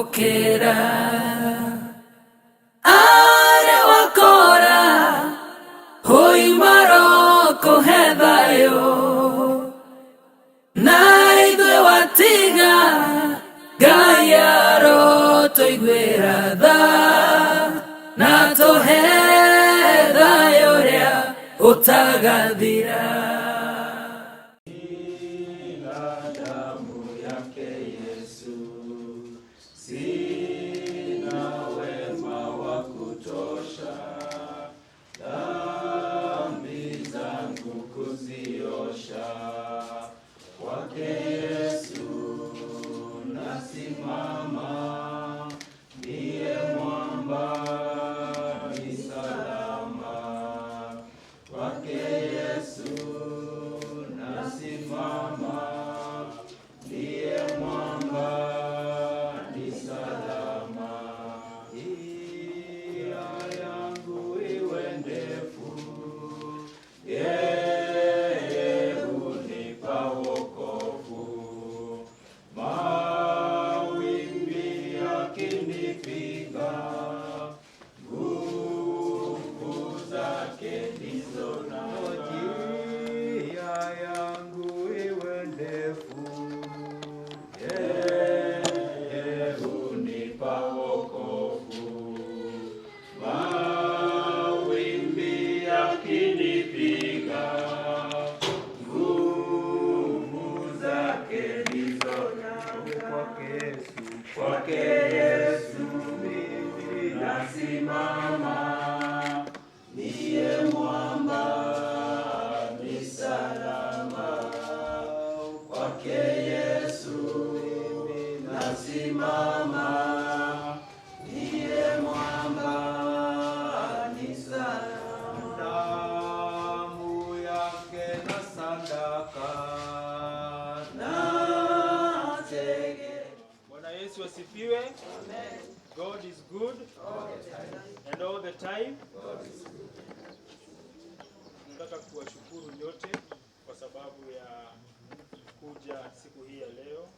gukira are wakora hoi maroko hethayo na ithuĩ watiga Ngai arotoiguĩra tha na tũhe thayũ ũrĩa ũtagathira. God is good and all the time. Nataka kuwashukuru nyote kwa sababu ya kuja siku hii ya leo,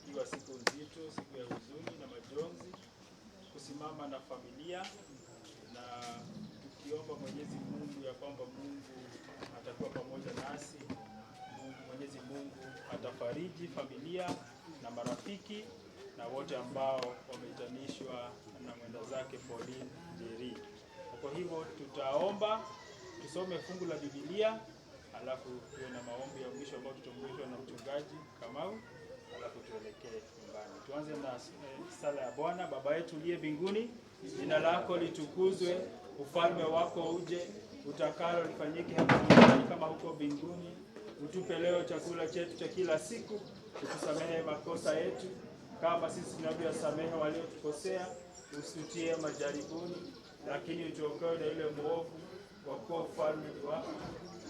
ikiwa siku nzito, siku ya huzuni na majonzi, kusimama na familia na tukiomba Mwenyezi Mungu ya kwamba Mungu atakuwa pamoja nasi. Mwenyezi Mungu atafariji familia na marafiki na wote ambao wameitanishwa na mwenda zake Pauline Njeri. Kwa hivyo tutaomba, tusome fungu la Biblia, alafu tuwe na maombi ya mwisho ambao tutaongozwa na mchungaji Kamau, alafu tuelekee nyumbani. Tuanze na sala ya Bwana. Baba yetu uliye mbinguni, jina lako litukuzwe, ufalme wako uje, utakalo lifanyike hapa duniani kama huko mbinguni. Utupe leo chakula chetu cha kila siku, utusamehe makosa yetu kama sisi tunavyowasamehe waliotukosea, usitutie majaribuni, lakini utuokoe na yule mwovu, kwa kuwa ufalme wako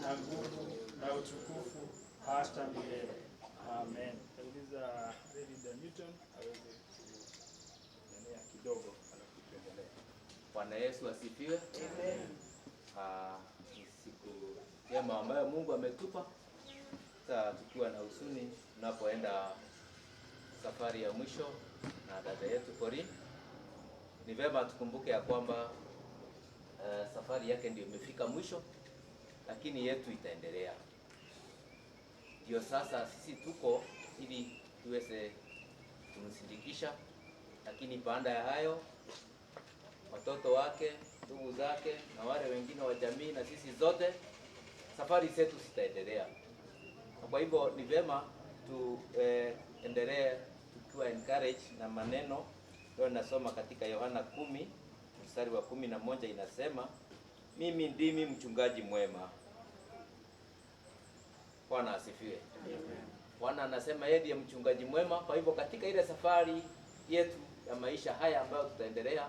na nguvu na utukufu hata milele. Amen. Nauliza David Newton aweze kuendelea kidogo alafu tuendelee. Bwana Yesu asifiwe. Amen. Siku njema ambayo Mungu ametupa. Sasa tukiwa na huzuni tunapoenda safari ya mwisho na dada yetu Pauline, ni vema tukumbuke ya kwamba safari yake ndio imefika mwisho, lakini yetu itaendelea. Ndio sasa sisi tuko ili tuweze kumsindikisha, lakini baada ya hayo watoto wake, ndugu zake na wale wengine wa jamii na sisi zote, safari zetu zitaendelea. Kwa hivyo ni vema tuendelee tukiwa encourage na maneno. Leo nasoma katika Yohana 10 mstari wa 11, inasema mimi ndimi mchungaji mwema. Bwana asifiwe. Bwana anasema yeye ndiye mchungaji mwema. Kwa hivyo katika ile safari yetu ya maisha haya ambayo tutaendelea,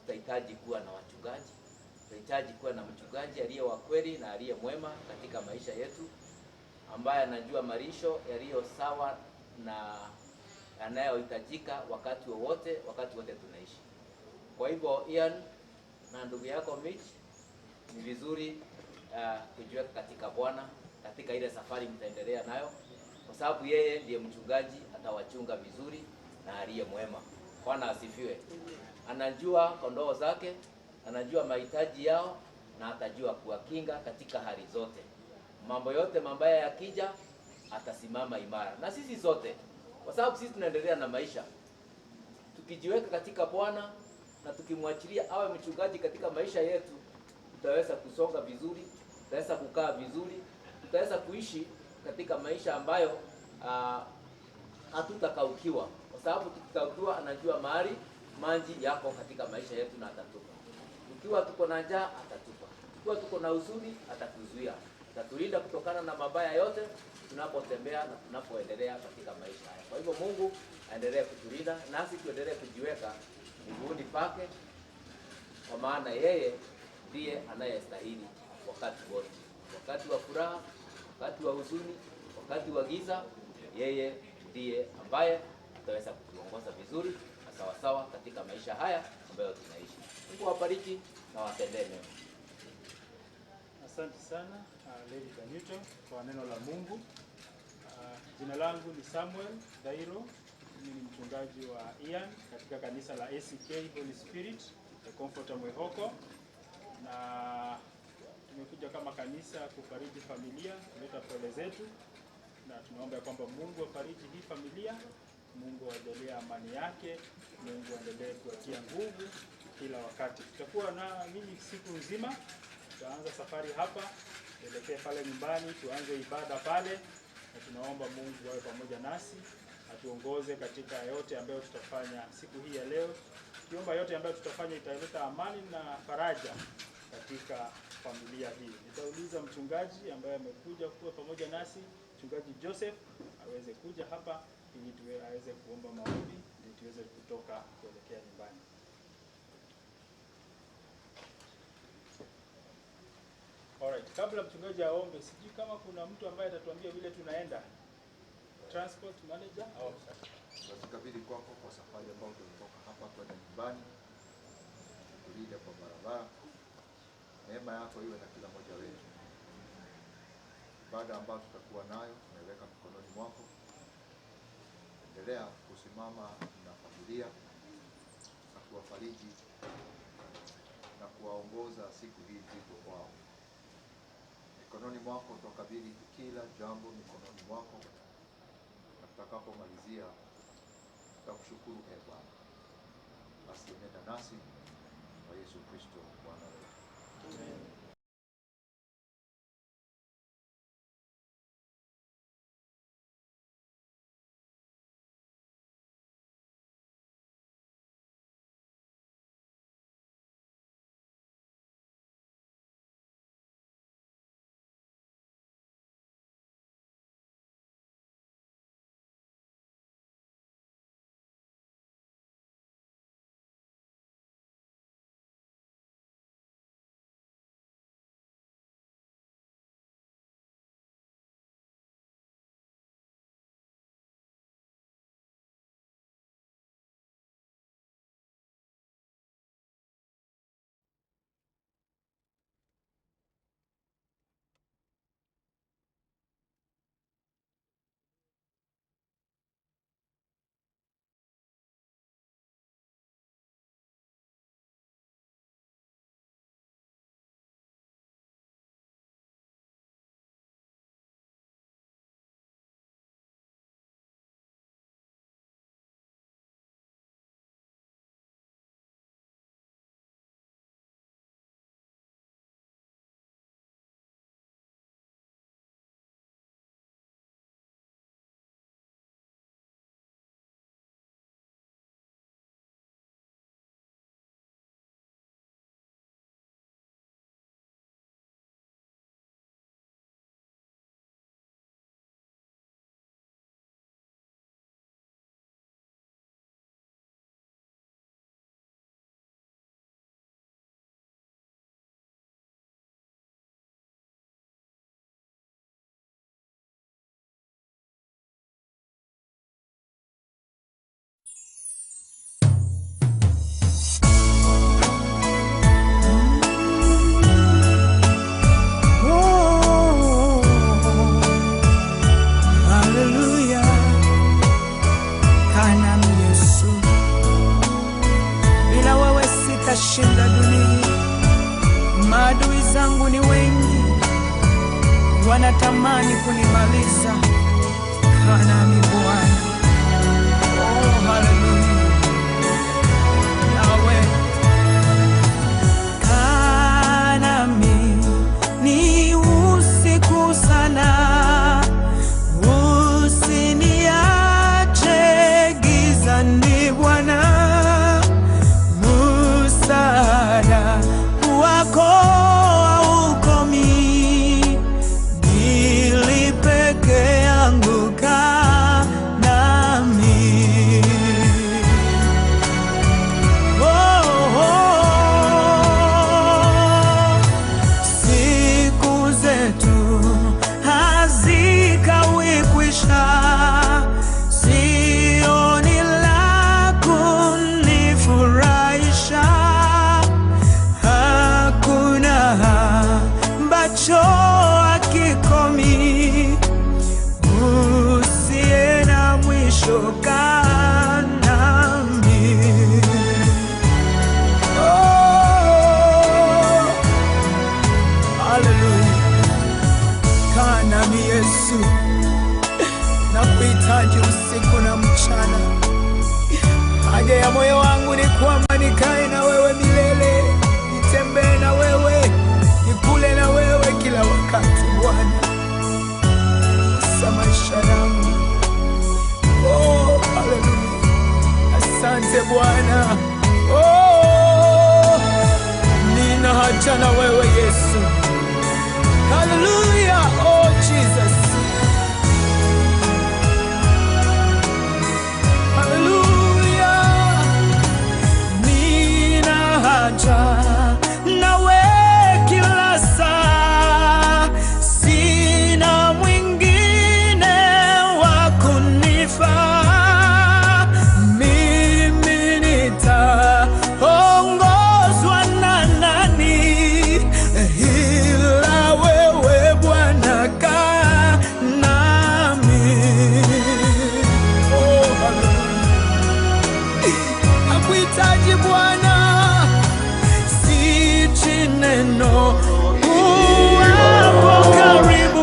tutahitaji kuwa na wachungaji. Tunahitaji kuwa na mchungaji aliye wa kweli na aliye mwema katika maisha yetu, ambaye anajua malisho yaliyo sawa na yanayohitajika wakati wote tunaishi. Kwa hivyo Ian na ndugu yako Mitch, ni vizuri kujiweka katika Bwana katika ile safari mtaendelea nayo, kwa sababu yeye ndiye mchungaji, atawachunga vizuri na aliye mwema. Bwana asifiwe. Anajua kondoo zake, anajua mahitaji yao, na atajua kuwakinga katika hali zote. Mambo yote mabaya yakija, atasimama imara. Na sisi sote, kwa sababu sisi tunaendelea na maisha, tukijiweka katika Bwana na tukimwachilia awe mchungaji katika maisha yetu, tutaweza kusonga vizuri, tutaweza kukaa vizuri, tutaweza kuishi katika maisha ambayo hatutakaukiwa, kwa sababu tukikaukiwa, anajua mahali maji yako katika maisha yetu na atatupa. Tukiwa tuko na njaa, atatupa. Tukiwa tuko na huzuni, atatuzuia. Atatulinda kutokana na mabaya yote tunapotembea na tunapoendelea katika maisha haya. Kwa hivyo Mungu aendelee kutulinda, nasi tuendelee kujiweka miguuni pake, kwa maana yeye ndiye anayestahili wakati wote. Wakati wa furaha, wakati wa huzuni, wakati wa giza, yeye ndiye ambaye ataweza kutuongoza vizuri na sawasawa katika maisha haya ambayo tunaishi. Mungu awabariki na watendee mema. Asante sana Lady Kanyuto kwa neno la Mungu. Jina langu ni Samuel Dairo. Mimi ni mchungaji wa Ian katika kanisa la ACK Holy Spirit the Comforter Mwehoko, na tumekuja kama kanisa kufariji familia, kuleta pole zetu, na tunaomba kwamba Mungu afariji hii familia, Mungu ajalie amani yake, Mungu aendelee kuwatia nguvu kila wakati. Tutakuwa na mimi siku nzima, tutaanza safari hapa, tuelekee pale nyumbani, tuanze ibada pale, na tunaomba Mungu awe pamoja nasi, atuongoze katika yote ambayo tutafanya siku hii ya leo. Kiomba yote ambayo tutafanya italeta amani na faraja katika familia hii. Nitauliza mchungaji ambaye amekuja kuwa pamoja nasi, mchungaji Joseph, aweze kuja hapa ili aweze kuomba maombi ili tuweze kutoka kuelekea nyumbani. Alright, kabla mchungaji aombe, sijui kama kuna mtu ambaye atatuambia vile tunaenda. Transport manager au Tutakabidhi kwako kwa safari ambayo tulitoka hapa kwenda nyumbani. Tulinde kwa barabara. Neema yako iwe na kila mmoja wetu. Ibada ambayo tutakuwa nayo tunaiweka mikononi mwako. Endelea kusimama na familia na kuwafariji na kuwaongoza siku hii nzito kwao. Mikononi mwako tutakabidhi kila jambo mikononi mwako. Na tutakapomalizia tutakushukuru Bwana. Basi nenda nasi kwa Yesu Kristo Bwana wetu. Amen. zangu ni wengi, wanatamani kunimaliza. Kaa nami Bwana. Oh, haleluya. Nawe kaa nami, ni usiku sana, usiniache gizani Bwana. Msaada wako haukomi, nilipeke yangu kaa nami. Oh, siku zetu hazikawi kwisha, sioni la kunifurahisha. Hakuna ambacho hakikomi, usiye na mwisho kaa nami. Oh, haleluya. Kaa nami Yesu, nakuhitaji usiku na mchana. Haja ya moyo wangu ni kwamba nikae na wewe milele, nitembee na wewe, nikule na wewe kila wakati Bwana. Sa maisha yangu. Oh, haleluya. Asante Bwana. Oh, nina haja na wewe Yesu. Haleluya. Oh, Jesus. Haleluya. Nina haja nawe kila saa, sina mwingine wa kunifaa. Mimi nitaongozwa na nani ila wewe Bwana, kaa nami. Oh, haleluya. Nakuhitaji Bwana, sichi neno uwapo karibu.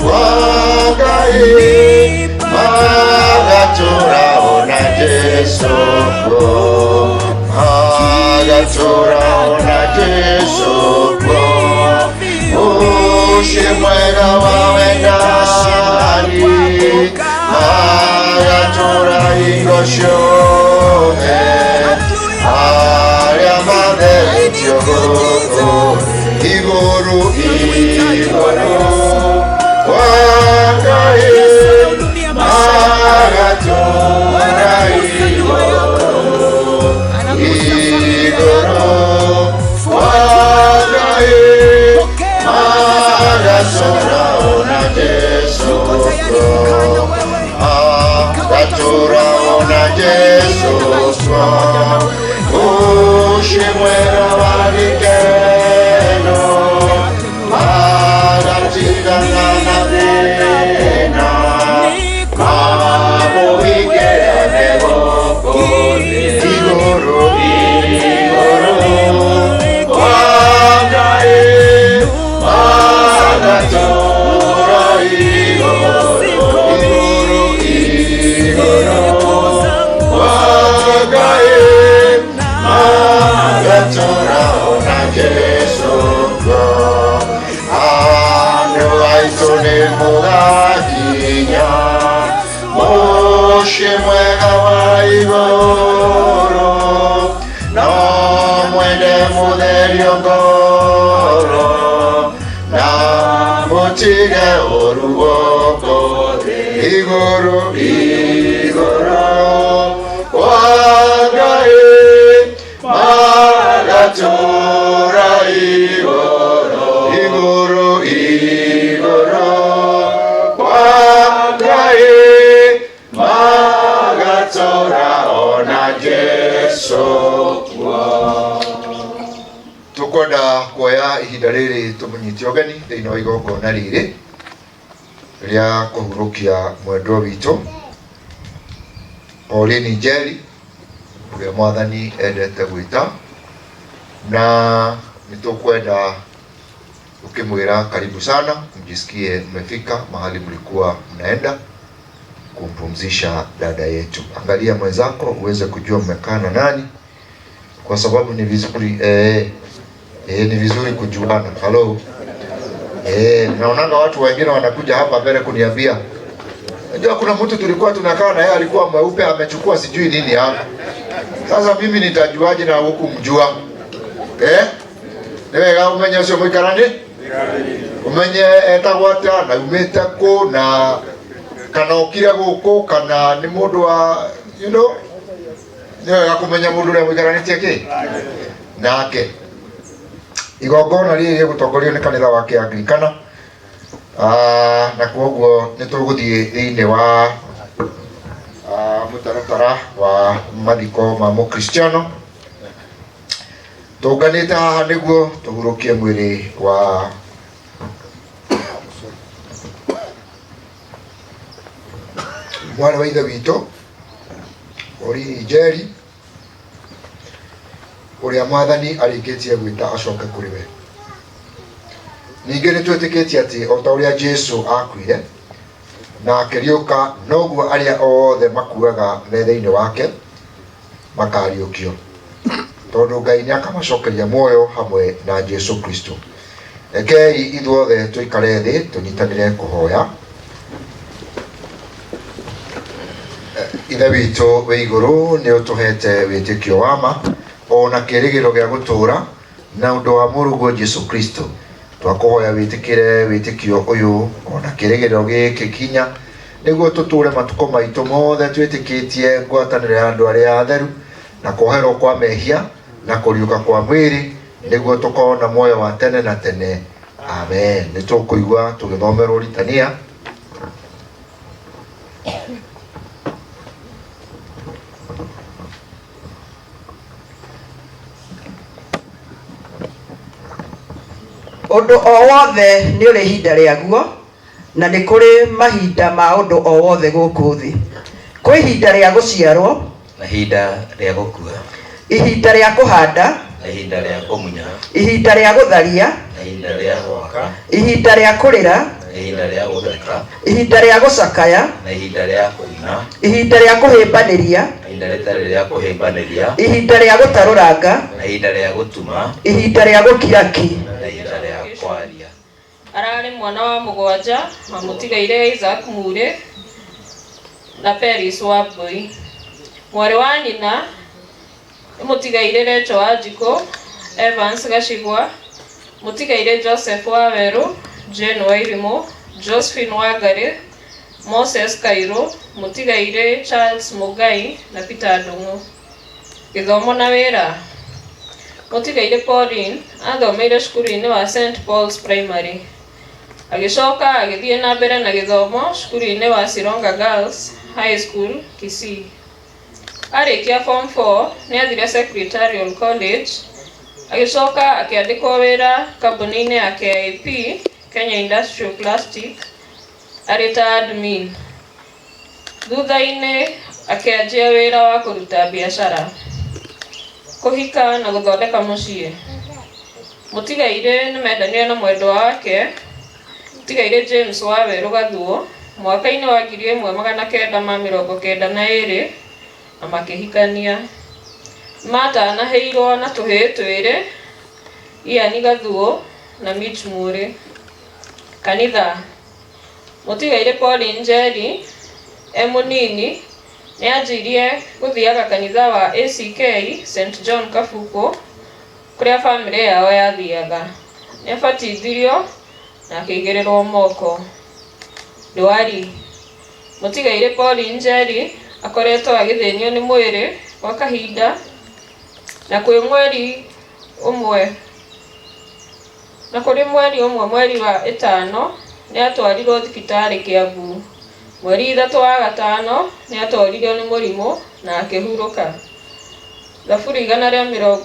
Magatora Jesu, Magatora Jesu, ushimwega wawe ndani, Magatora igoshoe, aya madetyo iguru iguru wakae Magatora iguru wakae Magatora ona Jesu, Magatora ona Jesu, ushimwera walikeno magatikana na pena mamuhigera negoko igoro wagae Magatora igoro wagae Magatora ona Jesu, anu aitone mugakinya, ushimwega wa igoro, no mwene mutherio ngoro, na mutige orugoko igoro wagae Magatora igoro wagae Magatora ona Jesu. Tukwenda kuoya ihinda riri tumunyiti ogeni thiini wa igongona riri ria kuhurukia mwendwa witu Pauline Njeri uria mwathani endete gwita, na nitukwenda ukimwira karibu sana, mjisikie mmefika mahali mlikuwa mnaenda kumpumzisha dada yetu. Angalia mwenzako uweze kujua mmekaa na nani, kwa sababu ni vizuri ni vizuri kujuana. Hello. Naonanga watu wengine wanakuja hapa mbele kuniambia, unajua kuna mtu tulikuwa tunakaa na yeye alikuwa mweupe amechukua sijui nini hapa. Sasa mimi nitajuaje na huku mjua? Niwega umenye ucio muikarani? Umenye etagwata na umete ku na kana ukire guku kana ni mundu wa niwega kumenya mundu ule muikaranitie ki nake. Igongona riri rigutongorio ni kanitha wa Kianglikana, na koguo ni tuguthie thiini wa mutaratara wa mathiko ma Mukristiano. Tunganite haha niguo tuhurukie mwiri wa mwana wa ithe witũ Oriri Njeri, uria mwathani arikitie gwita acoke kuri we. Ningĩ nĩ twĩtĩkĩtie atĩ o ta ũrĩa Jesu akuire na akĩriũka, noguo arĩa othe makuaga me thĩinĩ wake makariũkio, tondũ Ngai nĩ akamacokeria muoyo hamwe na Jesu Kristo. Rekei ithuothe tũikare thĩ tũnyitanĩre kũhoya. Ithe witũ wĩ igũrũ, nĩ ũtũhete wĩtĩkio wa ma ona kĩrĩgĩro gĩa gũtũũra na ũndũ wa mũrũguo Jesu Kristo. Twakũhoya wĩtĩkĩre wĩtĩkio ũyũ ona kĩrĩgĩro gĩkĩ kinya, nĩguo tũtũũre matukũ maitũ mothe twĩtĩkĩtie ngwatanĩro ya andũ arĩa atheru na kwoherwo kwa mehia na kũriũka kwa mwĩrĩ, nĩguo tũkorwo na muoyo wa tene na tene. Amen. Nĩ tũkũigua tũgĩthomerwo ritania. Undu o wothe ni uri ihinda riaguo, na ni kuri mahinda ma undu o wothe guku thi. Kwi ihinda ria guciarwo na ihinda ria gukua, ihinda ria kuhanda na ihinda ria kumunya, ihinda ria gutharia na ihinda ria gwaka, ihinda ria kurira na ihinda ria gutheka, ihinda ria gucakaya na ihinda ria kuina, ihinda ria kuhimbaniria na ihinda ritari ria kuhimbaniria, ihinda ria gutaruranga, na ihinda ria gutuma, ihinda ria gukiraki, na ihinda ria kwaria. Arari mwana wa mugwanja mamutigaire Isaac Mure na Peris Wambui. Mwari wa nyina mutigaire Rachel Wanjiko, Evans Gashigwa, mutigaire Joseph Waweru, Jane Wairimu, Josephine Wangari, Moses Kairo, mutigaire Charles Mugai na Peter Ndung'u. Githomo na wira mutigaire Pauline athomeire cukuru-inĩ wa St Paul's Primary, agicoka agithie na mbere na githomo cukuru-inĩ wa Sironga Girls High School Kisii. Arikia form 4 ni athire Secretarial College, agicoka akiandikwo wira kambuni-inĩ ya KIP Kenya Industrial Plastic arĩ ta admin. Thutha-inĩ akianjia wira wa kuruta biashara, kuhika na guthondeka muciĩ. Mutigaire nĩ mendanire na mwendwa wake mutigaire James Waweru Gathuo mwaka-inĩ wa 1992 na makĩhikania. Matanaheirwo na tũhĩĩ twĩrĩ, Ian Gathuo na Mitch Mure. Kanitha mutigaire Pauline Njeri mũnini nĩ anjirie gũthiaga kanitha wa ACK St John Kafuko kuria family yao yathiaga. Nĩ abatithirio na akĩigĩrĩrwo moko. Ndwari mutigaire Pauline Njeri akoretwo agĩthĩnio nĩ mwĩrĩ kwa kahinda, na kũrĩ mweri ũmwe mweri wa 5 nĩ atwarirwo thibitarĩ Kiambu. Mweri 3 wa gatano nĩ atwaririo nĩ mũrimũ na akĩhurũka. Thaburi 100 rĩa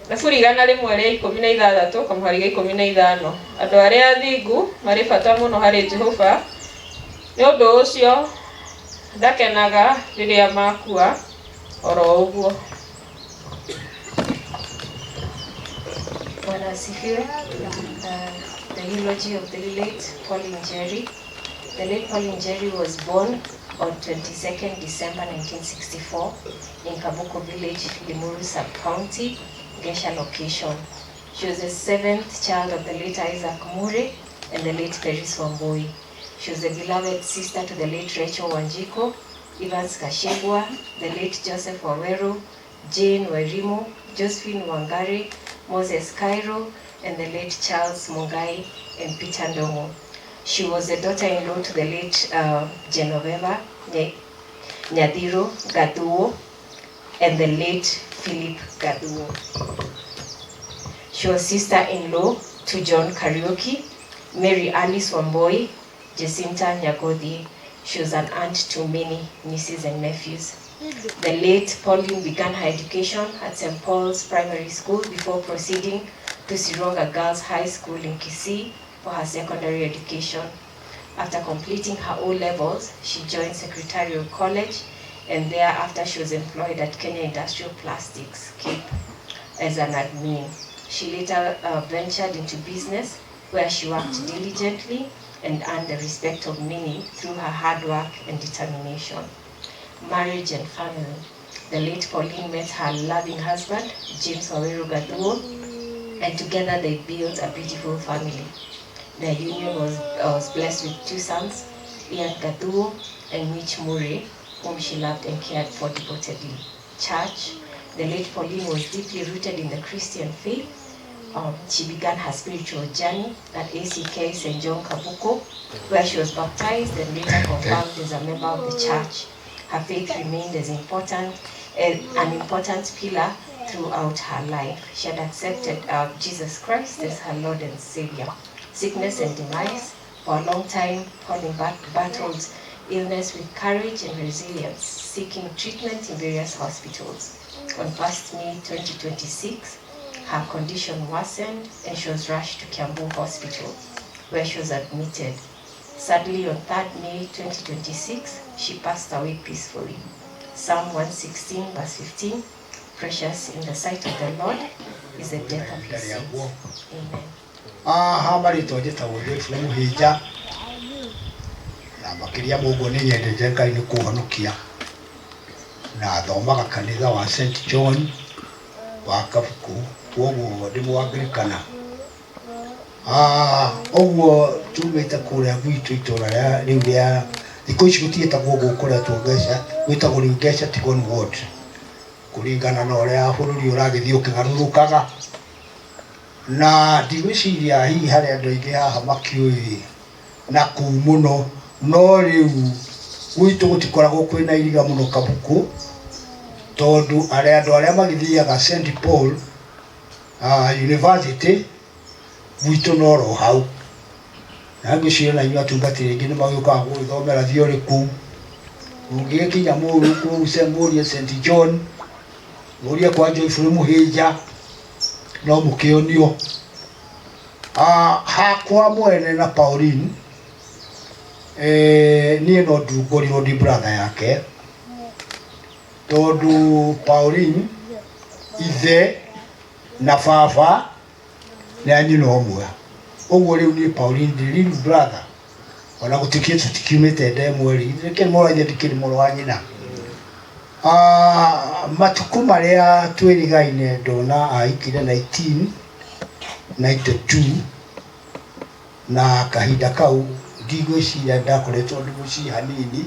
16 kamũhari ga 15. Andũ arĩa athingu marĩ bata mũno harĩ Jehova, nĩ ũndũ ũcio ndakenaga rĩrĩa makua oro ũguo. Bwana asifiwe. The eulogy of the late Pauline Njeri. The late Pauline Njeri was born on 22nd December 1964 in Kabuko Village, Limuru Sub-County, Gesha location. She was the 7th child of the late Isaac Mure and the late Peris Wamboi. She was the beloved sister to the late Rachel Wanjiko, Evans Kashegwa, the late Joseph Waweru, Jane Wairimu, Josephine Wangari, Moses Cairo, and the late Charles Mungai and Peter Ndongo. She was the daughter-in-law to the late Genoveva Nyadiro Gaduo and the late Philip Gaduo. She was sister-in-law to John Kariuki, Mary Alice Wamboi, Jacinta Nyagodi. She was an aunt to many nieces and nephews. The late Pauline began her education at St. Paul's Primary School before proceeding to Sironga Girls High School in Kisii for her secondary education. After completing her O-levels, she joined Secretarial College, and thereafter she was employed at Kenya Industrial Plastics, Cape, as an admin. She later ventured into business, where she worked diligently and earned the respect of many through her hard work and determination. Marriage and family. The late Pauline met her loving husband, James Waweru Gaduo, and together they built a beautiful family. Their union was blessed with 2 sons, Ian Gaduo and Mitch Murray, whom she loved and cared for devotedly. Church. The late Pauline was deeply rooted in the Christian faith. She began her spiritual journey at ACK St. John Kabuko, where she was baptized and later confirmed as a member of the church. Her faith remained as an important pillar throughout her life. She had accepted Jesus Christ as her Lord and Savior. Sickness and demise. For a long time, Pauline battled illness with courage and resilience, seeking treatment in various hospitals. On 1st May 2026, her condition worsened and she was rushed to Kiambu Hospital, where she was admitted. Sadly, on 3rd May 2026, she passed away peacefully. Psalm 116 verse 15, precious in the sight of the Lord is the death of his saints. Amen. Habari tojeta wote muhija na makiria mugo ni nyendeje Ngai ni kuhonokia na thomaga kanitha wa St. John wa Kabuku woguo ndimu Anglikana. Oguo tumite kuria gwitu itura riu ria thikũ ici gũtiĩtagwo gũkoretwo Ngeca, gwĩtagwo rĩu Ngeca Tigoni Ward, kũringana na ũrĩa bũrũri ũragĩthiĩ ũkĩgarũrũkaga. Na ndigwĩciria hihi harĩ andũ aingĩ haha makĩũĩ na kũu mũno, no rĩu gwitũ gũtikoragwo kwĩna iriga mũno Kabuku, tondũ andũ arĩa magĩthiaga St. Paul University gwitũ no ro hau. Na ngĩciria na inyuĩ atungatĩri aingĩ nĩ magĩũkaga gũgĩthomera theory kũu. Ũngĩgĩkinya mũru kũu mũrie St. John, mũrie kwa Joyful Mũhĩnja, no mũkĩonio. Hakwa mwene na Pauline, niĩ no ndungorirwo ndi brother yake, tondũ Pauline ithe na baba nĩ a nyina ũmwe. Ũguo rĩu niĩ Pauline ndi real brother, ona gũtikĩte tũtikiumĩte ndemwe ri, reke mũraithe ndikĩrĩ mũrũ wa nyina. Matukũ marĩa twĩrigaine ndona aikire 1992 na kahinda kau ndigwĩciria ndakoretwo ndĩ mũciĩ hanini,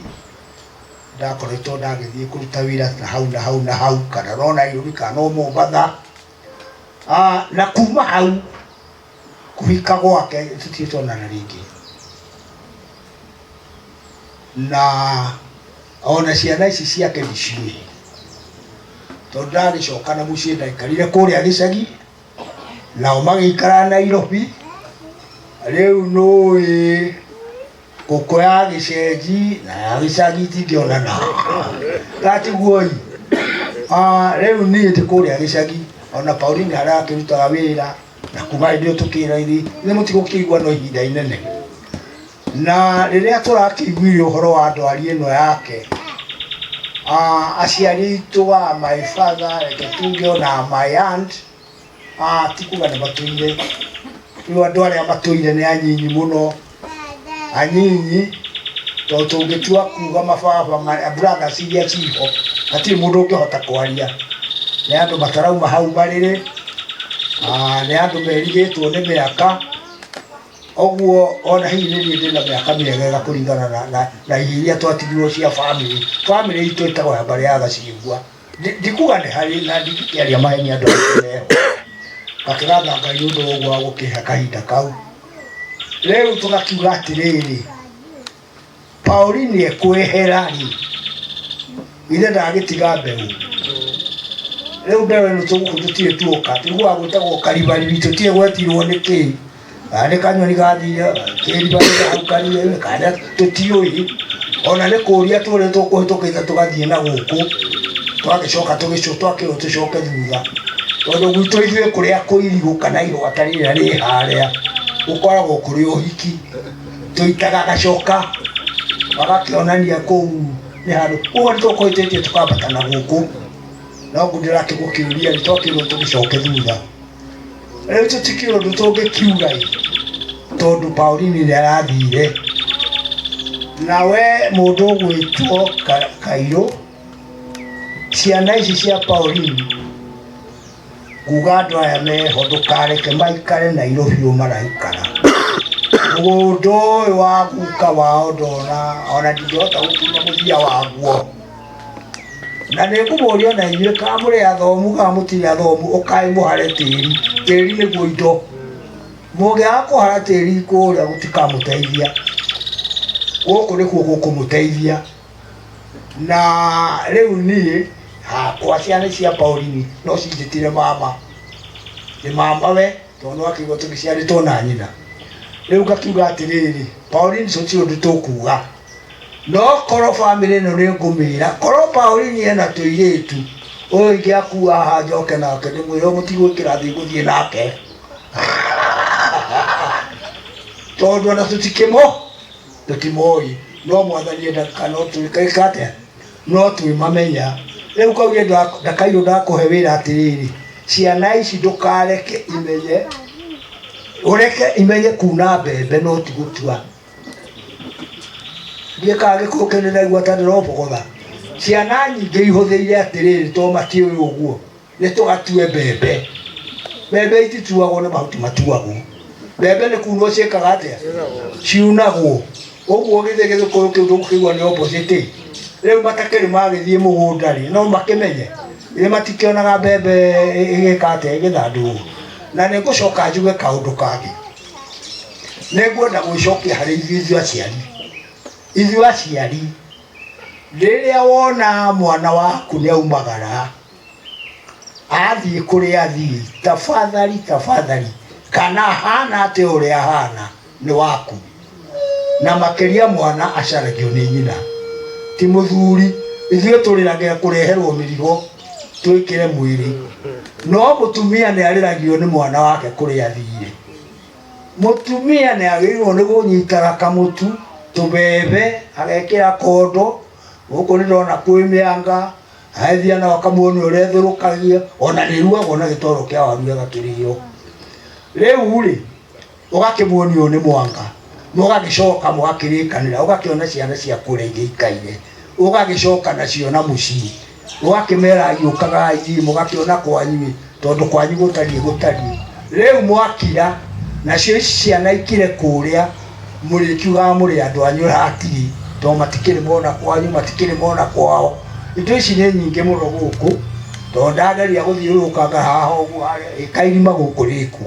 ndakoretwo ndagĩthiĩ kũruta wĩra na hau kana no Nairobi kana o Mombatha. Na kuma hau kũhika gwake tũtiĩtonana rĩngĩ, na ona ciana ici ciake ndiciũĩ, tondũ ndagĩcoka na mũciĩ ndaikarire kũrĩa gĩcagi, nao magĩikara Nairobi. Rĩu nũĩ ngũkũ ya gĩcenji na ya gĩcagi itingĩonana, gatiguoi. Rĩu niĩ ndĩ kũrĩa gĩcagi, ona Pauline harĩa akĩrutaga wĩra na kuma hĩndĩ ĩyo tũkĩraithĩ nĩ mũtigũkĩigua no ihinda inene. Na rĩrĩa tũrakĩiguire ũhoro wa ndwari ĩno yake, aciari aitũ my father reke tuge ona my aunt tikuga nĩ matũire rĩu andũ arĩa matũire nĩ anyinyi mũno anyinyi tondũ tũngĩtua kuga mababa brothers iria ciho hatirĩ mũndũ ũngĩhota kwaria nĩ andũ matarauma hau marĩrĩ nĩ andũ merigĩtwo nĩ mĩaka ũguo ona hihi nĩ niĩ ndĩna mĩaka mĩegega kũringana na iria twatigirwo cia bamĩrĩ itũ ĩtagwo ya mbarĩ ya Gacimbua ndikuga nĩ harĩ na ndingĩkĩaria maheni andũ acio gakĩratha Ngai ũndũ ũguo wa gũkĩhe kahinda kau rĩu tũgakiuga atĩrĩrĩ Pauline ekwehera ithe ndagĩtiga mbeũ rĩu mbeũ ĩno tũtirĩ tuoka tiguo gwĩtagwo karibari witũ tiĩ gwetirwo nĩkĩ nĩ kanyoni gathire kĩribari hau karire kana tũtiũĩ ona nĩ kũũria tũrĩa tũkũhĩtũkĩte tũgathiĩ na gũkũ twagĩcoka twakĩrwo tũcoke thutha tondũ gwitũ ithuĩ kũrĩa kũirigũ kana irũga ta rĩrĩa rĩ harĩa gũkoragwo kũrĩ ũhiki tũitaga gacoka magakĩonania kũu nĩ handũ ũguo nĩ tũkũhĩtĩtie tũkambata na gũkũ no ũguo ndĩrakĩgũkĩũria nĩ twakĩrwo tũgĩcoke thutha rĩu tũtikĩrwo ũndũ tũngĩkiuga tondũ Pauline nĩ arathire nawe mũndũ ũgwĩtwo Kairũ ciana ici cia Pauline kuga andũ aya meho ndũkareke maikare Nairobi ũũ maraikara mũgũndũ ũyũ wa guka wao ndona ona ndingĩhota gũkinya mũthia waguo na nĩ ngũmũria ona inyuĩ kana mũrĩ athomu kana mũtirĩ athomu ũkaĩ mũhare tĩri nĩguo indo mũngĩaga kũhara tĩri kũrĩa gũtikamũteithia gũkũ nĩkuo gũkũmũteithia na rĩu niĩ hakwa ciana cia Pauline no cinjĩtire mama nĩ mama we tondũ akĩigua tũgĩciarĩtwo na nyina rĩu ngakiuga atĩrĩrĩ Pauline tũtirĩ ũndũ tũkuga no korwo bamĩrĩ ĩno nĩ ngũmĩra korwo Pauline ena tũirĩtu ũyũ ingĩakua haha njoke nake ndĩmwĩre mũtigwĩkĩra thĩ gũthiĩ nake tondũ ona tũtimoi no mwathani endaka no twĩkaĩka atĩa no twĩmamenya rĩu kaugire Kairũ ndakũhe wĩra atĩrĩrĩ ciana ici ndũkareke imenye ũreke imenye kuna mbembe no ti gũtua ndiĩkaga gĩkũyũ kĩnene ndaigua ta ndĩrobogotha ciana nyingĩ ihũthĩire atĩrĩrĩ to matiũĩ ũguo nĩ tũgatue mbembe itituagwo nĩ mahuti matuagwo mbembe nĩ kunwo ciĩkaga atĩa ciunagwo ũguo gĩkũyũ kĩu ndũgũkĩigua nĩ opposite rĩu matakĩrĩ magĩthiĩ mũgũnda rĩ no makĩmenye nĩ matikĩonaga mbembe ĩgĩka atĩa ĩgĩthandũrwo na nĩ ngũcoka njuge kaũndũ kangĩ nĩ ngwenda gwĩcokia harĩ ithuĩ aciari rĩrĩa wona mwana waku nĩ aumagara athiĩ kũrĩa athiĩ tafadhali kana hana atĩ ũrĩa hana nĩ waku na makĩria mwana acaragio nĩ nyina ti mũthuri ithuĩ tũrĩragĩra kũreherwo mĩrigo twĩkĩre mwĩrĩ no mũtumia nĩ arĩragio nĩ mwana wake kũrĩa athire mũtumia nĩ agĩrĩirwo nĩ kũnyitaga kamũtu tũbebe agekĩra kondo gũkũ nĩ ndona kwĩ mĩanga athia nao akamuonia ũrĩa ĩthũrũkagia ona nĩ ruagwo na gĩtoro kĩa waru gĩgakĩrĩo rĩu rĩ ũgakĩmuonio nĩ mwanga mũgagĩcoka mũgakĩrĩkanĩra ũgakĩona ciana ciaku ũrĩa igĩikaire ũgagĩcoka nacio na mũciĩ ũgakĩmera gĩũkaga ithiĩ mũgakĩona kwanyu tondũ kwanyu gũtariĩ rĩu mwakira nacio ici ciana ikire kũrĩa mũrĩkiugaga mũrĩ andũ anyu ratiri tondũ matikĩrĩ mona kwanyu matikĩrĩ mona kwao indo ici nĩ nyingĩ mũno gũkũ tondũ ndageria gũthiũrũrũkanga haha ũguo ĩkairima gũkũ rĩku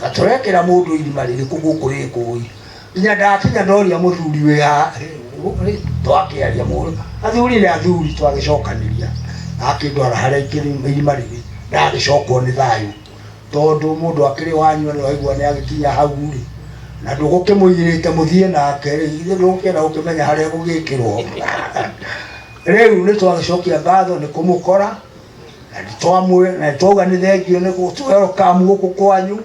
gatũrekera mũndũ irima rĩrĩkũ gũkũ rĩkũ nginya ndakinya ndoria mũthuri wĩha twakĩaria mũndũ athuri nĩ athuri twagĩcokanĩria akĩndwara harĩa irima rĩrĩ ndagĩcokwo nĩ thayũ tondũ mũndũ akĩrĩ wanyu nĩ waigua nĩ agĩkinya hau rĩ na ndũgũkĩmũigĩrĩte mũthiĩ nake rĩ ithe ndũgũkĩenda gũkĩmenya harĩa gũgĩkĩrwo rĩu nĩ twagĩcokia ngatho nĩ kũmũkora na twauga nĩ thengio nĩ gũtwerokamu gũkũ kwanyu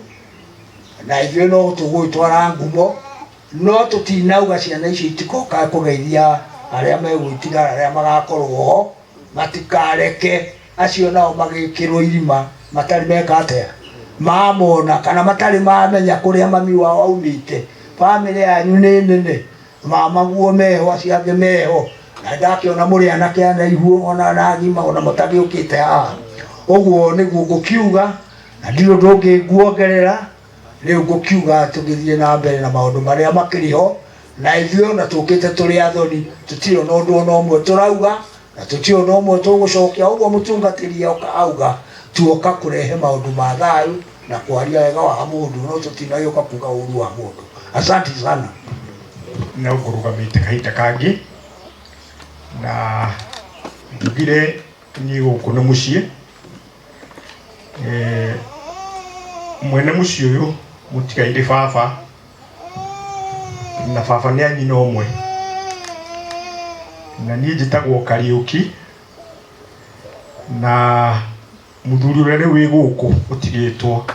na ithuĩ no tũgũgĩtwara ngumo no tũtinauga ciana icio itikokaga kũgeithia arĩa megwĩtigara arĩa magakorwo ho matikareke acio nao magĩkĩrwo irima matari meka atia mamona kana matari mamenya kuria mami wao aumite family yanyu ni nene mama guo meho aciange meho na ndakiona muri anake ana ihuo ona na ngima ona mutagi ukite haha uguo niguo ngukiuga na ndio ndungi nguongerera riu ngukiuga tugithie na mbere na maundu maria makiriho na ithio na tukite turi athoni tutiro no ndu no mwe turauga na tutio no mwe tugucokia uguo mutungatiri auga tuoka kurehe maundu ma thayu na kwaria wega wa mundu no tutinayoka kuga uru wa mundu. Asante sana na ngurugamite kahinda kangi na ndugire ni guku ni mucii mwene mucii uyu mutigaire baba na baba ni anyina umwe na ni njitagwo Kariuki na muthuri uria wi guku utigitwo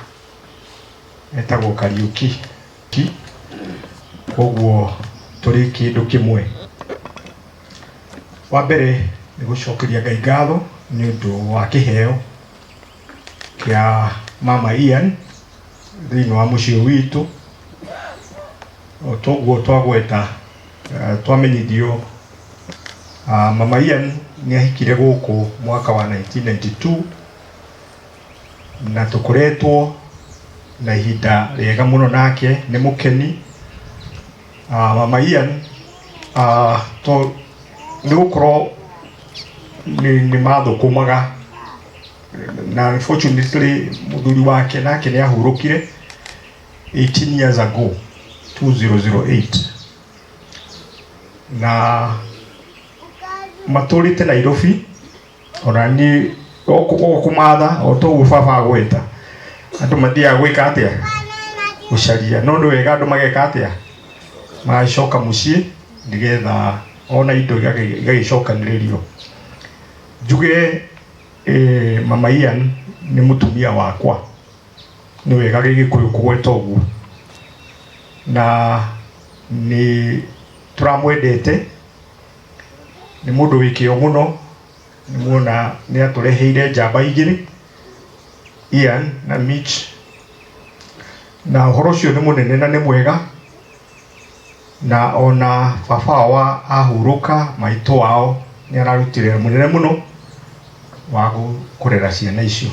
etagwo Kariuki koguo turi kindu kimwe. Wa mbere ni gucokeria Ngai ngatho ni undu wa kiheo kia mama Ian thiini wa mucii witu otoguo twagweta twamenyithio mama Ian ni ahikire guku mwaka wa 1992 na tukoretwo na ihinda riega muno nake ni mukeni. Mama Ian to ni gukorwo ni mathukumaga na unfortunately muthuri wake nake ni ahurukire 18 years ago 2008 na maturite Nairobi ona ni okumatha otogu baba agweta andu mathia gwika atia gucaria no ni wega andu mageka atia macoka mucii nigetha ona indo igagicokaniririo. Njuge mama Ian ni mutumia wakwa ni wega gigikuyu kugweta uguo na ni turamwendete ni mundu wikio muno ni muona ni atureheire njamba igiri Ian na Mitch na uhoro ucio ni munene na ni mwega na ona baba wa ahuruka maitu wao ni ararutire munene muno wa kurera ciana icio.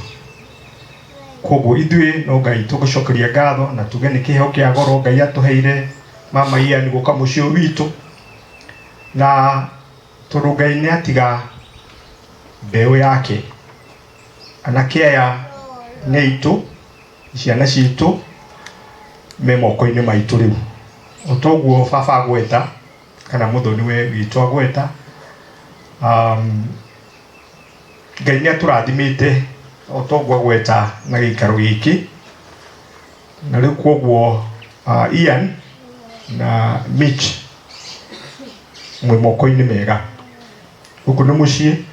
Koguo ithue no Ngai tugucokeria ngatho na tuge ni kiheo kia goro Ngai atuheire mama Ian guka mucii witu na tondu Ngai ni atiga mbeu yake anake aya ni itu ciana citu me moko-ini maitu riu otoguo baba agweta kana muthoni we witu agweta Ngai ni aturathimite otoguo agweta na gikaro giki na riu koguo Ian na Mitch mwe moko-ini mega guku ni mucii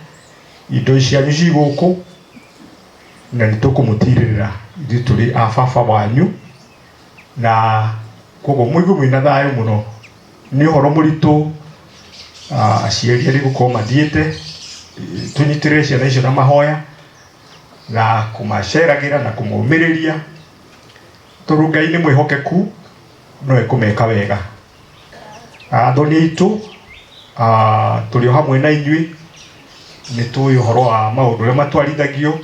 indo cianyu ci guku na nitukumutirira ithu turi a baba wanyu na koguo muigu mwina thayu muno. Ni uhoro muritu aciari ari gukorwo mathiite tunyitirire ciana icio na mahoya na kumaceragira na kumumiriria tondu Ngai ni mwihokeku no ekumeka wega. Athoni aitu turi hamwe na inyui ni tuwi uhoro wa maundu ria matwarithagio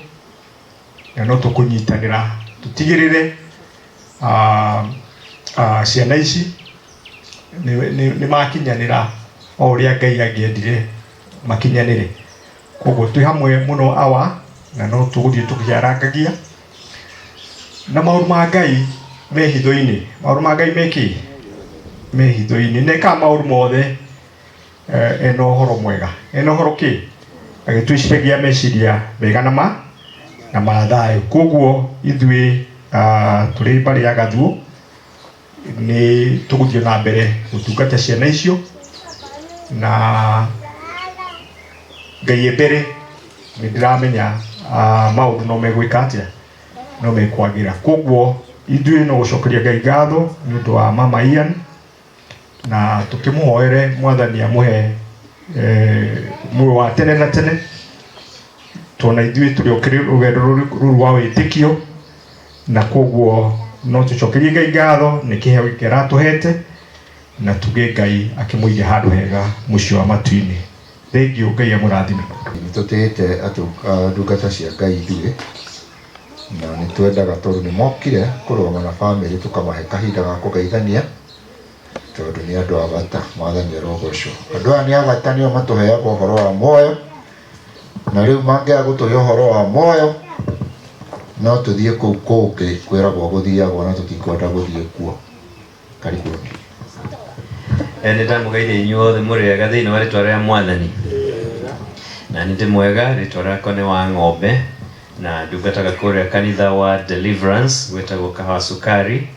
na no tukunyitanira tutigirire ciana ici ni makinyanira o uria Ngai angiendire makinyanire. Koguo twi hamwe muno awa na no tuguthie tukiarangagia na maundu ma Ngai me hitho-ini. Maundu ma Ngai meki me hitho-ini neka maundu mothe eno horo mwega eno horo ki agitwiciragia meciria mega na mathayu. Koguo ithue turi bari ya gathuo ni tuguthie na mbere gutungata ciana icio na Ngai mbere ni ndiramenya maundu no megwika atia no mekwagira. Koguo ithue no gucokeria Ngai ngatho ni undu wa mama Ian na tukimuhoere mwathani amuhe muoyo wa tene na tene tona ithuĩ tũrĩ o rũgendo rũrũ rwa wĩtĩkio, na koguo no tũcokerie Ngai ngatho nĩ kĩheo gĩkĩ aratũhete, na tuge Ngai akĩmũige handũ hega mũciĩ wa matu-inĩ. Thengiũ, Ngai amũrathime. Nĩtũtĩĩte ndungata cia Ngai ithuĩ, na nĩtwendaga tondũ nĩmokire kũrũgama na bamĩrĩ tũkamahe kahinda ga kũgeithania, tondũ nĩ andũ a bata. Mwathani arogocwo. Andũ aya nĩ a bata, nĩo matũheaga ũhoro wa muoyo, na rĩu mangĩaga gũtũhe ũhoro wa muoyo no tũthiĩ kũu kũngĩ kwĩragwo gũthiagwo na tũtikwenda gũthiĩ kuo. Karibuni. Nĩ ndamũgeithia inyuothe mũrĩega thĩinĩ wa rĩtwa rĩa Mwathani. Na nĩ ndĩ mwega, rĩtwa rĩakwa nĩ wa ng'ombe, na ndungataga kũrĩa kanitha wa Deliverance gwĩtagwo Kahawa Sukari,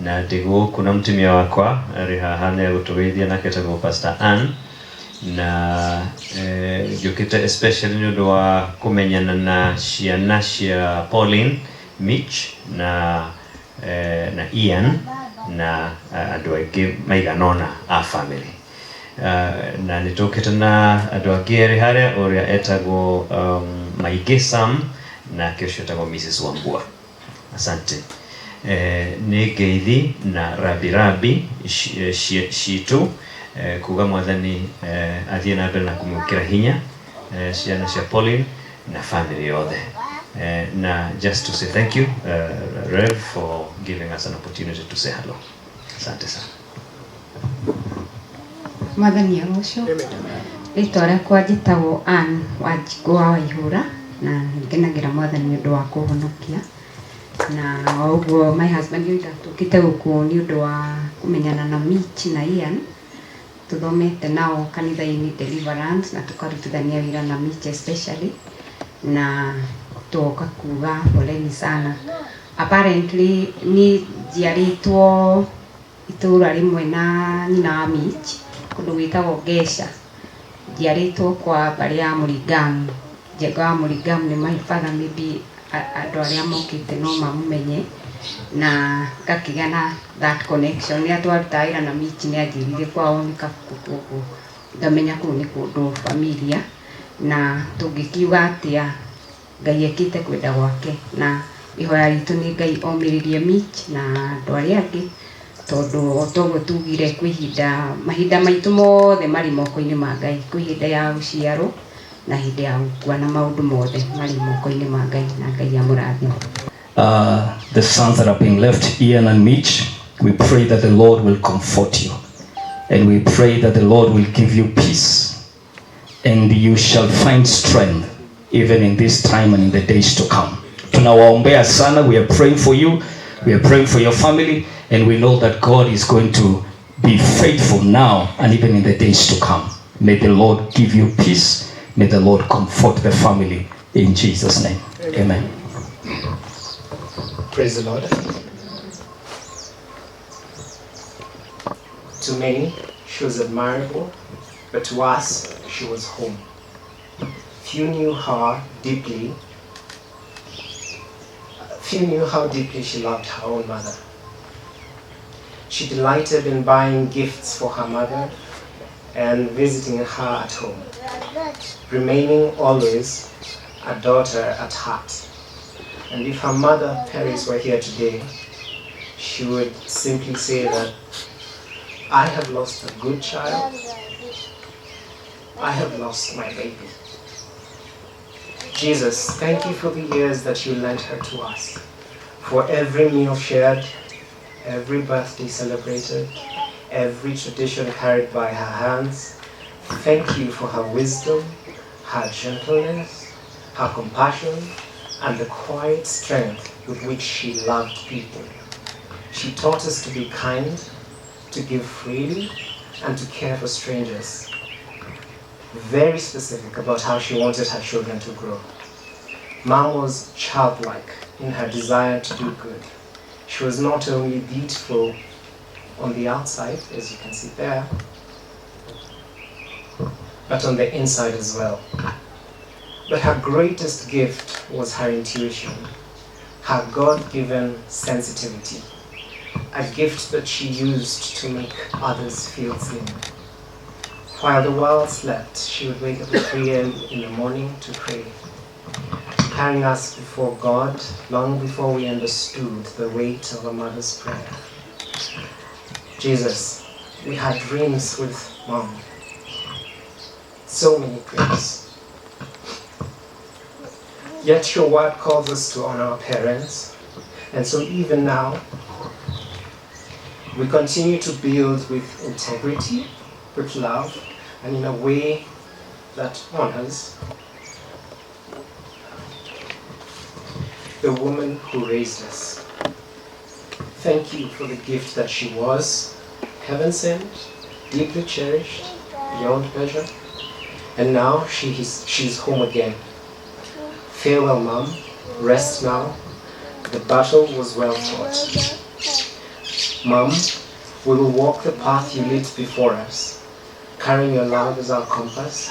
na ndĩ gũkũ na mũtumia wakwa arĩ haha nĩ agũtũgeithia, nake etagwo Pastor Ann, na njũkĩte especially nĩ ũndũ wa kũmenyana na ciana cia Pauline, Mitch na Ian na andũ aingĩ maiganona a family. Na nĩ tũkĩte na andũ angĩ erĩ harĩa, ũrĩa etagwo Maingĩ Sam na kesho etagwo Mrs. Wambua. Asante. Nĩ ngeithi na rabi ciitũ kuga Mwathani athiĩ na mbere na kũmwĩkĩra hinya ciana cia Pauline na family yothe. Na just to say thank you, Rev, for giving us an opportunity to say hello. Asante sana. Mwathani arogocwo. Rĩtwa rĩakwa njĩtagwo Ann Wanjikũ wa Waihũra, na ngenagĩra Mwathani nĩ ũndũ wa kũhonokia. Na ũguo my husband yoida tũkĩte gũkũ nĩ ũndũ wa kũmenyana na Mitch na Ian. Tũthomete nao kanitha-inĩ Deliverance na tũkarutithania wĩra na Mitch especially, na tuoka kuga poleni sana. Apparently ni njiarĩtwo itũũra rĩmwe na nyina wa Mitch, kũndũ gwĩtagwo Gesha. Njiarĩtwo kwa mbarĩ ya Mũringamu. Njenga wa Mũringamu nĩ my father, maybe andũ arĩa mokĩte no mamũmenye, na ngakĩgĩa na that connection. Nĩ atwarutaga wĩra na Mitch nĩ anjĩrire kwao nĩ Kabuku, koguo ngamenya kũu nĩ kũndũ familia, na tũngĩkiuga atĩa Ngai ekĩte kwenda gwake, na ihoya ritũ nĩ Ngai omĩrĩrie Mitch na andũ arĩa angĩ, tondũ o toguo tugire mahinda maitũ mothe marĩ moko-inĩ ma Ngai, kwĩ hĩndĩ ya gũciarwo na hĩndĩ ya gũkua, na maũndũ mothe marĩ moko-inĩ ma Ngai, na Ngai amũrathime. The sons that are being left, Ian and Mitch, we pray that the Lord will comfort you, and we pray that the Lord will give you peace, and you shall find strength even in this time and in the days to come. Tunawaombea sana. We are praying for you, we are praying for your family, and we know that God is going to be faithful now and even in the days to come. May the Lord give you peace, may the Lord comfort the family in Jesus' name. Amen. Praise the Lord. To many, she was admirable, but to us, she was home. Few knew how deeply she loved her own mother. She delighted in buying gifts for her mother and visiting her at home, remaining always a daughter at heart. And if her mother, Paris, were here today, she would simply say that I have lost a good child, I have lost my baby. Jesus, thank you for the years that you lent her to us, for every meal shared, every birthday celebrated, every tradition carried by her hands. Thank you for her wisdom, her gentleness, her compassion, and the quiet strength with which she loved people. She taught us to be kind, to give freely, and to care for strangers. Very specific about how she wanted her children to grow. Mom was childlike in her desire to do good. She was not only beautiful on the outside, as you can see there, but on the inside as well. But her greatest gift was her intuition, her God-given sensitivity, a gift that she used to make others feel seen. While the world slept, she would wake up at 3 a.m. in the morning to pray. carrying us before God long before we understood the weight of a mother's prayer. Jesus, we had dreams with Mom. So many dreams. Yet your word calls us to honor our parents. And so even now, we continue to build with integrity, with love, and in a way that honors the woman who raised us. Thank you for the gift that she was, heaven sent, deeply cherished, beyond measure, and now she's home again. Farewell, Mom. Rest now. The battle was well fought. Mom, we will walk the path you lit before us, carrying your love as our compass,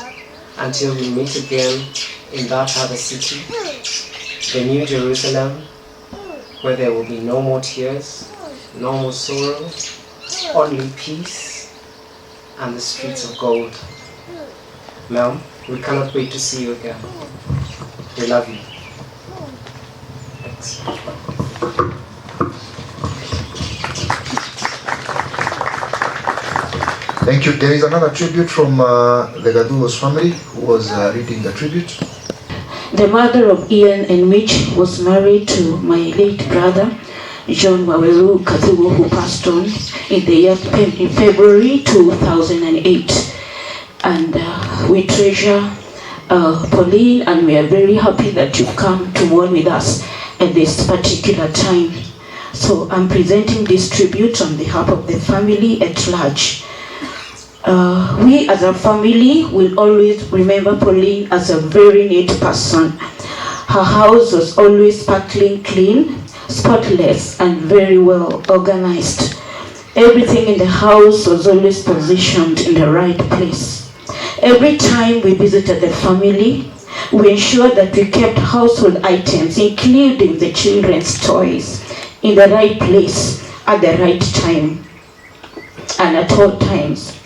until we meet again in that other city, the New Jerusalem, where there will be no more tears, no more sorrow, only peace and the streets of gold. Mom, we cannot wait to see you again. We love you. Thanks. Thank you. There is another tribute from the Gaduos family who was reading the tribute. The mother of Ian and Mitch was married to my late brother, John Waweru Kathugo, who passed on in February 2008. And we treasure Pauline, and we are very happy that you've come to mourn with us at this particular time. So I'm presenting this tribute on behalf of the family at large. We as a family will always remember Pauline as a very neat person. Her house was always sparkling clean, spotless, and very well organized. Everything in the house was always positioned in the right place. Every time we visited the family, we ensured that we kept household items, including the children's toys, in the right place at the right time and at all times.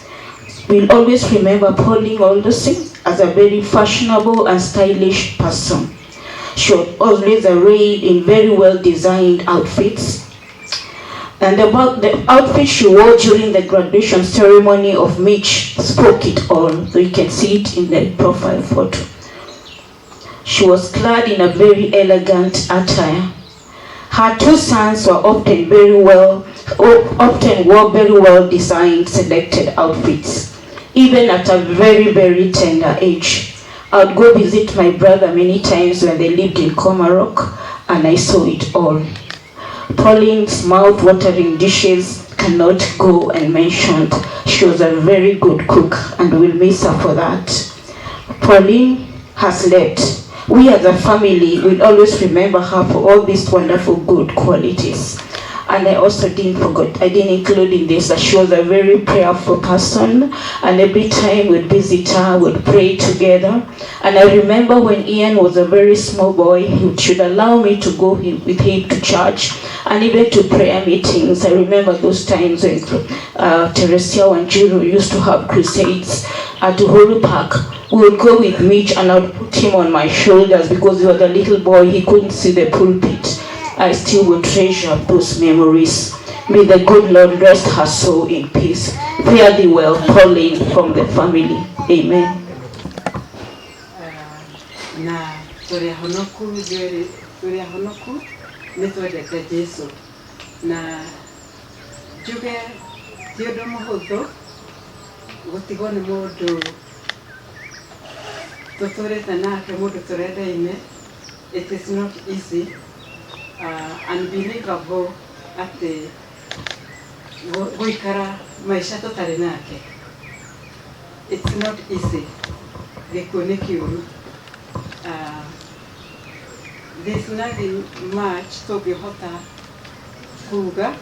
We'll always remember Pauline Alderson as a very fashionable and stylish person. She was always arrayed in very well designed outfits. And about the outfit she wore during the graduation ceremony of Mitch spoke it all. So you can see it in the profile photo. She was clad in a very elegant attire. Her two sons were often wore very well designed, selected outfits, even at a very, very tender age. I would go visit my brother many times when they lived in Komarok, and I saw it all. Pauline's mouth-watering dishes cannot go unmentioned. She was a very good cook, and we'll miss her for that. Pauline has left. We as a family will always remember her for all these wonderful good qualities. And I also I didn't include in this that she was a very prayerful person, and every time we'd visit her, we'd pray together. And I remember when Ian was a very small boy, he should allow me to go with him to church and even to prayer meetings. I remember those times when Teresia Wanjiru used to have crusades at Uhuru Park. We would go with Mitch, and I would put him on my shoulders because he was a little boy, he couldn't see the pulpit. I still will treasure those memories. May the good Lord rest her soul in peace. Fare thee well, Pauline, from the family. Amen. Na tũrĩa honoku nĩ twendete Jesũ, na njuge ti ũndũ mũhũthũ gũtigwo nĩ mũndũ tũtũrĩte nake, mũndũ tũrendaine. It is not easy, unbelievable atĩ gũikara maica tũtarĩ nake. It's not easy. Gĩkuũ nĩ kĩũru. There's nothing much tũngĩhota kuga.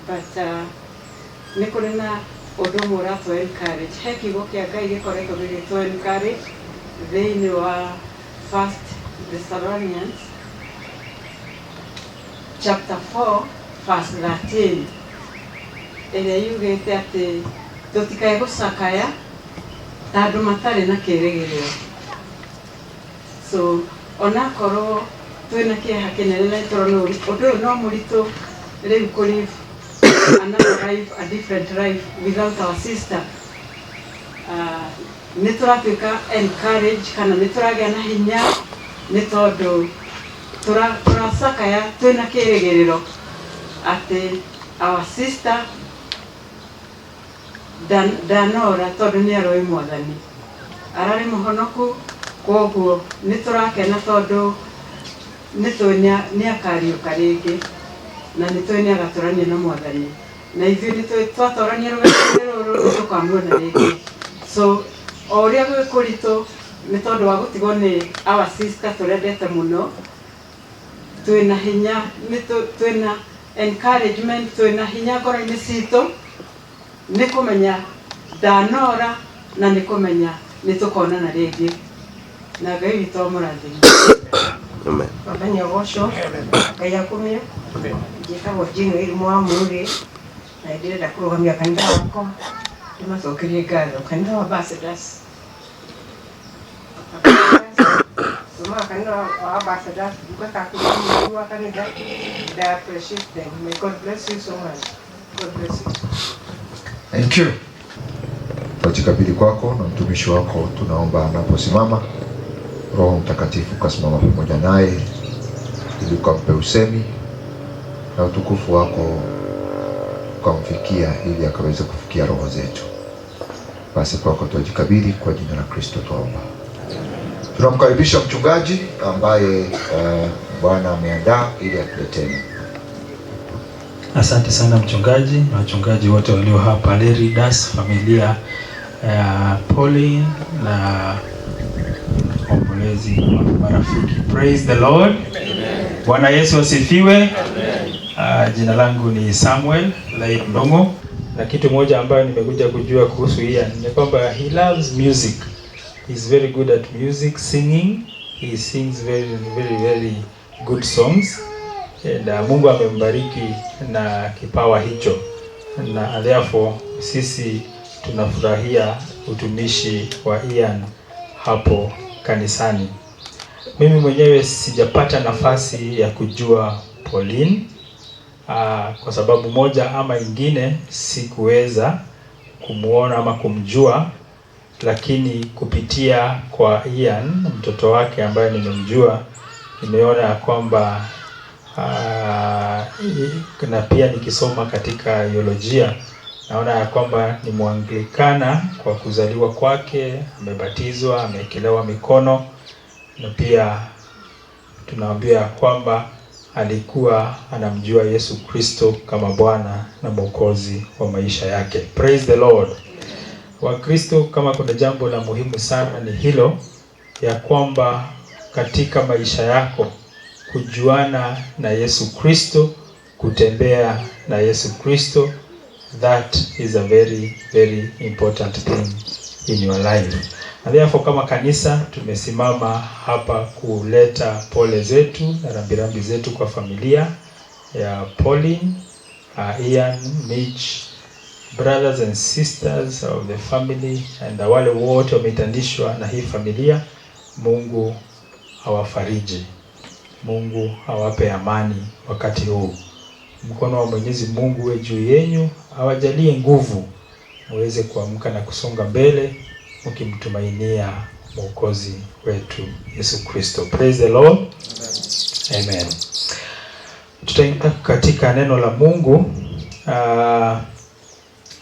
But nĩ kũrĩ na ũndũ ũmwe ũratũ encourage. He kiugo kĩa Ngai gĩkoretwo gĩgĩtũ encourage thĩinĩ wa 1 Thessalonians chapter 4 verse 13, ĩrĩa yugĩte atĩ tũtikae gũcakaya tandũ matarĩ na kĩĩrĩgĩrĩro. So onakorwo twĩna kĩeha kĩnene na tũrona ũndũ ũyũ no mũritũ rĩu kũlive another life, a different life without our sister. Nĩ tũratuĩka encourage kana nĩ tũragĩa na hinya nĩ tondũ tũracakaya twĩna kĩĩrĩgĩrĩro atĩ our sister ndanora tondũ nĩ arũĩ Mwathani, ararĩ mũhonoku. Koguo nĩ tũrakena tondũ nĩ tũĩ nĩ akariũka rĩngĩ na nĩ tũĩ nĩ agatũrania na Mwathani, na ithuĩ nĩ tũĩ twatorania rũgendo rũrũ tũkamuona rĩngĩ. So o ũrĩa gwĩ kũritũ nĩ tondũ wa gũtigwo nĩ our sister tũrendete mũno, twĩna hinya, twĩna encouragement, twĩna hinya ngoro-inĩ citũ nĩ kũmenya ndanora na nĩ kũmenya nĩ tũkonana rĩngĩ. Na Ngai witũ amũrathime. Amen. Baba nĩ agocwo, Ngai akumio. Njĩtagwo Jane Wairimu wa Mũrĩ, na ndĩrenda kũrũgamia kanitha wakwa ndĩmacokerie ngatho, kanitha wa Ambassadors. Tuma kanitha wa Ambassadors ndungata kũrũgamia wa kanitha, I appreciate them. May God bless you so much. God bless you. Thank you. Twajikabidhi kwako na mtumishi wako, tunaomba anaposimama Roho Mtakatifu kasimama pamoja naye ili ukampe usemi na utukufu wako ukamfikia ili akaweze kufikia roho zetu. Basi kwako twajikabidhi kwa jina la Kristo tuomba. Tunamkaribisha mchungaji ambaye Bwana ameandaa ili atuletee. Asante sana mchungaji na wachungaji wote walio hapa, Leridas, familia ya Pauline na ombolezi wa marafiki. Praise the Lord. Bwana Yesu asifiwe. Jina langu ni Samuel Lai Ndongo, na kitu moja ambayo nimekuja kujua kuhusu Ian ni kwamba he loves music. He's very good at music, singing. He sings very good songs. Na Mungu amembariki na kipawa hicho, na therefore sisi tunafurahia utumishi wa Ian hapo kanisani. Mimi mwenyewe sijapata nafasi ya kujua Pauline kwa sababu moja ama ingine sikuweza kumuona ama kumjua, lakini kupitia kwa Ian mtoto wake ambaye nimemjua, nimeona kwamba na pia nikisoma katika teolojia naona ya kwamba ni Mwanglikana kwa kuzaliwa kwake, amebatizwa, amekelewa mikono, na pia tunaambia kwamba alikuwa anamjua Yesu Kristo kama Bwana na Mwokozi wa maisha yake. Praise the Lord. Wakristo, kama kuna jambo la muhimu sana ni hilo ya kwamba katika maisha yako kujuana na Yesu Kristo, kutembea na Yesu Kristo, that is a very important thing in your life. Na therefore kama kanisa tumesimama hapa kuleta pole zetu na rambirambi zetu kwa familia ya Pauline, Ian, Mitch, brothers and sisters of the family, and wale wote wametandishwa na hii familia. Mungu awafariji, Mungu awape amani wakati huu. Mkono wa Mwenyezi Mungu uwe juu yenu, awajalie nguvu muweze kuamka na kusonga mbele mkimtumainia Mwokozi wetu Yesu Kristo. Praise the Lord. Amen. Tutaingia katika neno la Mungu.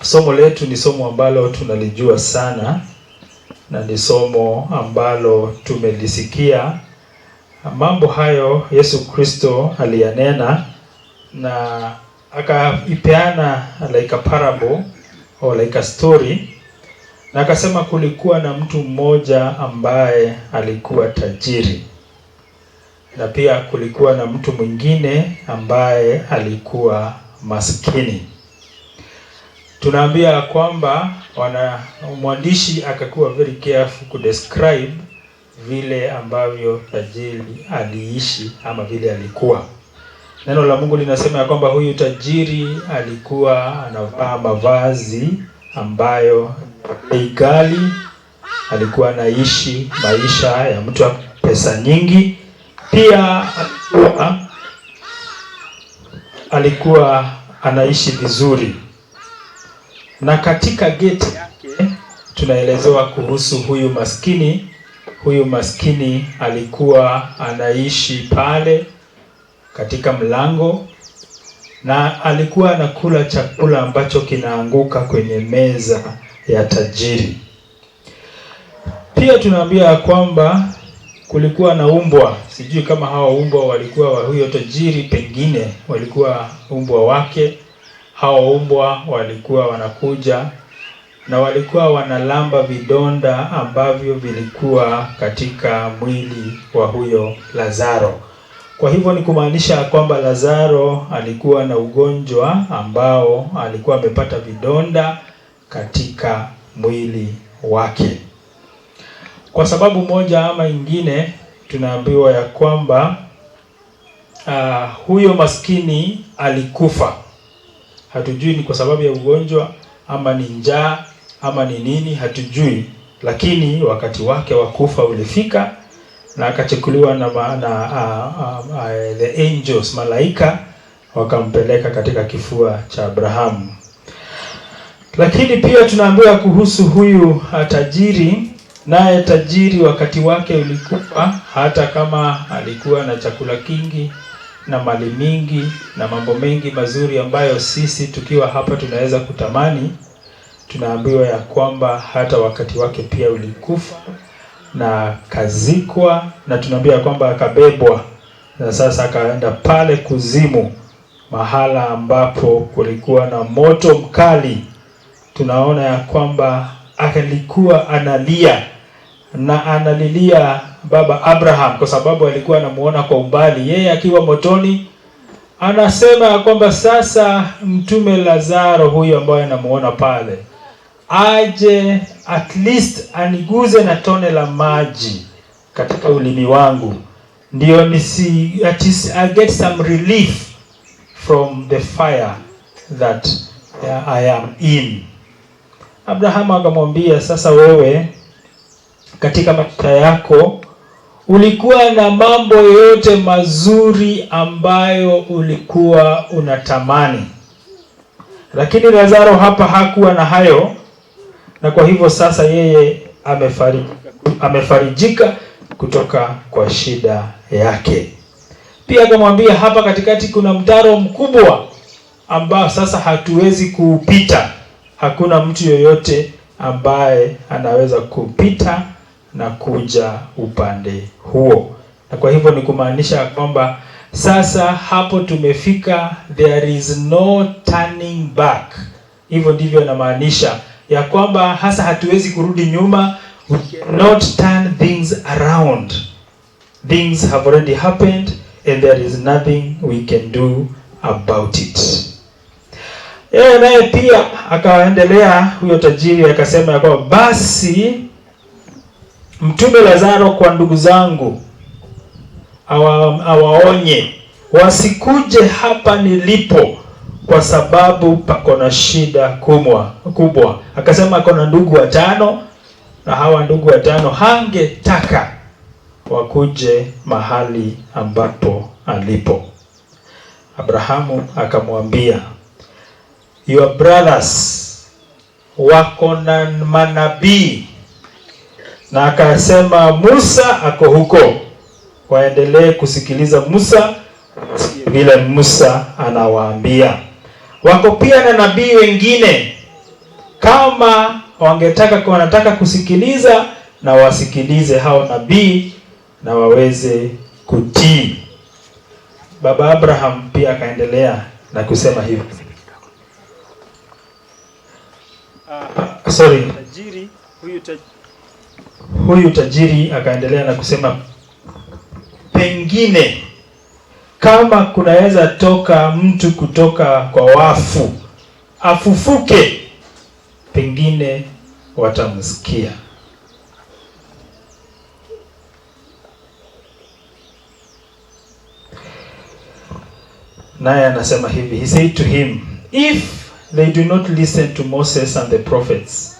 Somo letu ni somo ambalo tunalijua sana na ni somo ambalo tumelisikia. Mambo hayo Yesu Kristo aliyanena na akaipeana like a parable or like a story, na akasema kulikuwa na mtu mmoja ambaye alikuwa tajiri, na pia kulikuwa na mtu mwingine ambaye alikuwa maskini. Tunaambia kwamba mwandishi akakuwa very careful ku describe vile ambavyo tajiri aliishi ama vile alikuwa. Neno la Mungu linasema ya kwamba huyu tajiri alikuwa anavaa mavazi ambayo bei ghali, alikuwa anaishi maisha ya mtu wa pesa nyingi. Pia alikuwa anaishi vizuri, na katika geti yake tunaelezewa kuhusu huyu maskini. Huyu maskini alikuwa anaishi pale katika mlango, na alikuwa anakula chakula ambacho kinaanguka kwenye meza ya tajiri. Pia tunaambia kwamba kulikuwa na umbwa. Sijui kama hawa umbwa walikuwa wa huyo tajiri, pengine walikuwa umbwa wake. Hawa umbwa walikuwa wanakuja na walikuwa wanalamba vidonda ambavyo vilikuwa katika mwili wa huyo Lazaro. Kwa hivyo ni kumaanisha kwamba Lazaro alikuwa na ugonjwa ambao alikuwa amepata vidonda katika mwili wake. Kwa sababu moja ama ingine tunaambiwa ya kwamba huyo maskini alikufa. Hatujui ni kwa sababu ya ugonjwa ama ni njaa ama ni nini, hatujui. Lakini wakati wake wa kufa ulifika, na akachukuliwa na the angels, malaika, wakampeleka katika kifua cha Abrahamu. Lakini pia tunaambiwa kuhusu huyu tajiri. Naye tajiri wakati wake ulikufa, hata kama alikuwa na chakula kingi na mali mingi na mambo mengi mazuri ambayo sisi tukiwa hapa tunaweza kutamani. Tunaambiwa ya kwamba hata wakati wake pia ulikufa na kazikwa, na tunaambiwa kwamba akabebwa na sasa akaenda pale kuzimu, mahala ambapo kulikuwa na moto mkali. Tunaona ya kwamba alikuwa analia, na analilia baba Abraham kwa sababu alikuwa anamuona kwa umbali yeye akiwa motoni. Anasema ya kwamba sasa mtume Lazaro huyu ambaye anamuona pale aje at least aniguze na tone la maji katika ulimi wangu, ndio I get some relief from the fire that I am in. Abraham akamwambia, sasa wewe katika maisha yako ulikuwa na mambo yote mazuri ambayo ulikuwa unatamani, lakini Lazaro hapa hakuwa na hayo, na kwa hivyo sasa yeye amefarijika kutoka kwa shida yake. Pia akamwambia hapa katikati kuna mtaro mkubwa ambao sasa hatuwezi kuupita. Hakuna mtu yoyote ambaye anaweza kupita na kuja upande huo. Na kwa hivyo ni kumaanisha kwamba sasa hapo tumefika, there is no turning back. Hivyo ndivyo inamaanisha ya kwamba hasa hatuwezi kurudi nyuma. We cannot turn things around. Things have already happened and there is nothing we can do about it. Yeye naye pia akaendelea, huyo tajiri akasema ya kwamba basi mtume Lazaro kwa ndugu zangu awaonye wasikuje hapa nilipo, kwa sababu pako na shida kubwa. Akasema kuna ndugu 5, na hawa ndugu 5 hangetaka wakuje mahali ambapo alipo. Abrahamu akamwambia, your brothers wako na manabii, na akasema Musa ako huko, waendelee kusikiliza Musa vile Musa anawaambia. Wako pia na nabii wengine, kama wanataka kusikiliza na wasikilize hao nabii na waweze kutii. Baba Abraham pia akaendelea na kusema hivi. Huyu tajiri akaendelea na kusema, pengine kama kunaweza toka mtu kutoka kwa wafu afufuke, pengine watamsikia. Naye anasema hivi, he said to him, if they do not listen to Moses and the prophets,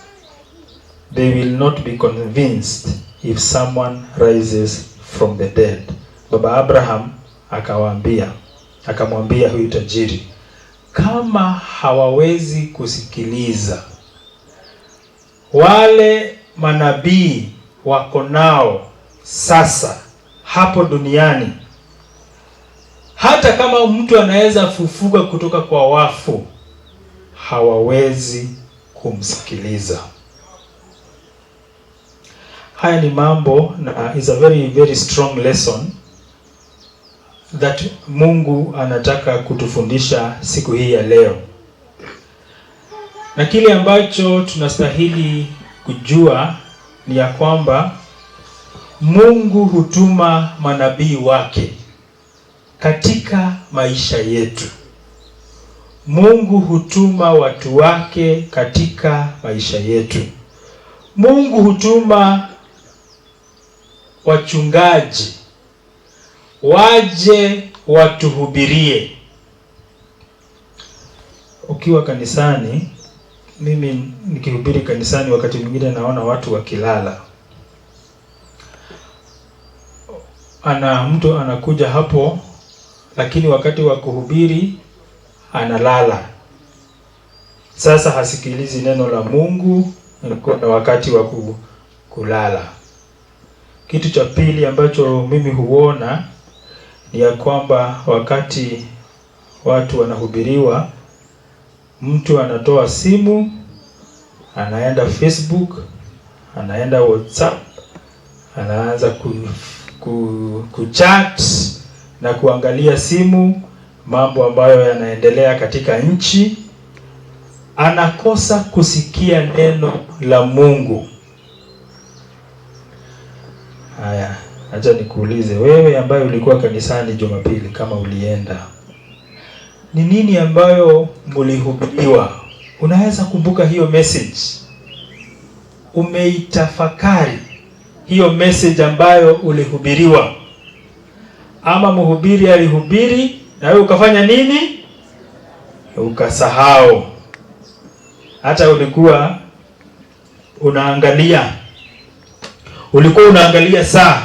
they will not be convinced if someone rises from the dead. Baba Abraham akamwambia huyu tajiri, kama hawawezi kusikiliza wale manabii wako nao sasa hapo duniani, hata kama mtu anaweza fufuka kutoka kwa wafu, hawawezi kumsikiliza. Haya ni mambo na is a very very strong lesson that Mungu anataka kutufundisha siku hii ya leo. Na kile ambacho tunastahili kujua ni ya kwamba Mungu hutuma manabii wake katika maisha yetu. Mungu hutuma watu wake katika maisha yetu. Mungu hutuma wachungaji waje watuhubirie. Ukiwa kanisani, mimi nikihubiri kanisani, wakati mwingine naona watu wakilala. Mtu anakuja hapo, lakini wakati wa kuhubiri analala. Sasa hasikilizi neno la Mungu, na wakati wa kulala. Kitu cha pili ambacho mimi huona ni ya kwamba wakati watu wanahubiriwa, mtu anatoa simu, anaenda Facebook, anaenda WhatsApp, anaanza kuchat na kuangalia simu mambo ambayo yanaendelea katika nchi. Anakosa kusikia neno la Mungu. Haya, acha nikuulize wewe ambaye ulikuwa kanisani Jumapili, kama ulienda, ni nini ambayo mlihubiriwa? Unaweza kumbuka hiyo message? Umeitafakari hiyo message ambayo ulihubiriwa? Ama mhubiri alihubiri na wewe ukafanya nini? Ukasahau. Hata ulikuwa unaangalia saa.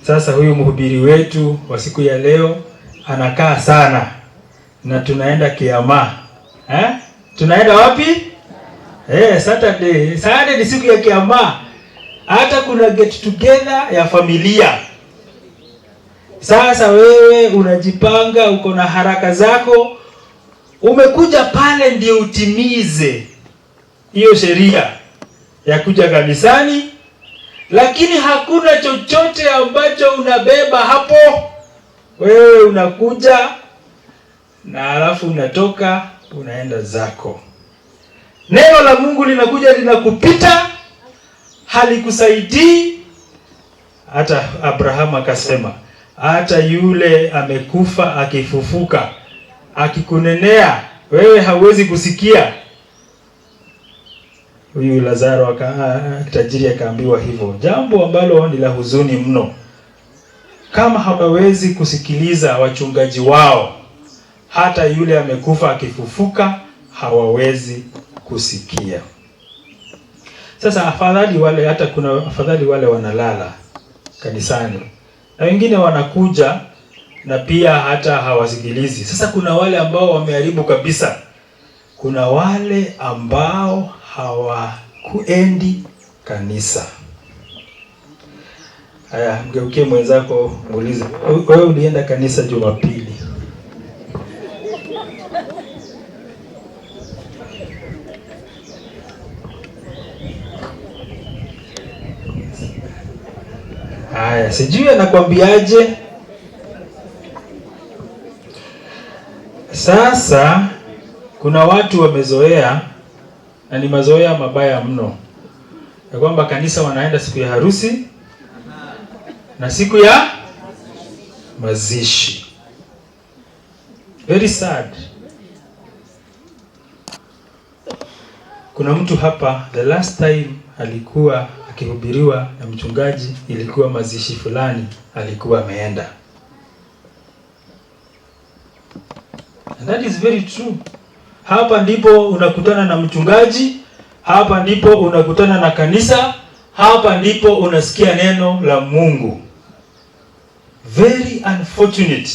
Sasa huyu mhubiri wetu wa siku ya leo anakaa sana na tunaenda kiama. Tunaenda wapi? Saturday ni siku ya kiama. Hata kuna get together ya familia. Sasa wewe unajipanga, uko na haraka zako, umekuja pale ndio utimize hiyo sheria ya kuja kanisani, lakini hakuna chochote ambacho unabeba hapo. Wewe unakuja na alafu unatoka unaenda zako. Neno la Mungu linakuja linakupita, halikusaidii. Hata Abraham akasema, hata yule amekufa akifufuka akikunenea, wewe hauwezi kusikia. Huyu Lazaro tajiri akaambiwa hivyo, jambo ambalo ni la huzuni mno. Kama hawawezi kusikiliza wachungaji wao, hata yule amekufa akifufuka hawawezi kusikia. Sasa afadhali wale wanalala kanisani, na wengine wanakuja na pia hata hawasikilizi. Sasa kuna wale ambao wameharibu kabisa. Kuna wale ambao hawakuendi kanisa. Haya, mgeukie mwenzako muulize, wewe ulienda kanisa Jumapili? Haya, sijui anakuambiaje. Sasa kuna watu wamezoea, na ni mazoea mabaya mno, ya kwamba kanisa wanaenda siku ya harusi na siku ya mazishi. Very sad. Kuna mtu hapa, the last time alikuwa akihubiriwa na mchungaji, ilikuwa mazishi fulani alikuwa ameenda. And that is very true. Hapa ndipo unakutana na mchungaji hapa ndipo unakutana na kanisa, hapa ndipo unasikia neno la Mungu. Very unfortunate.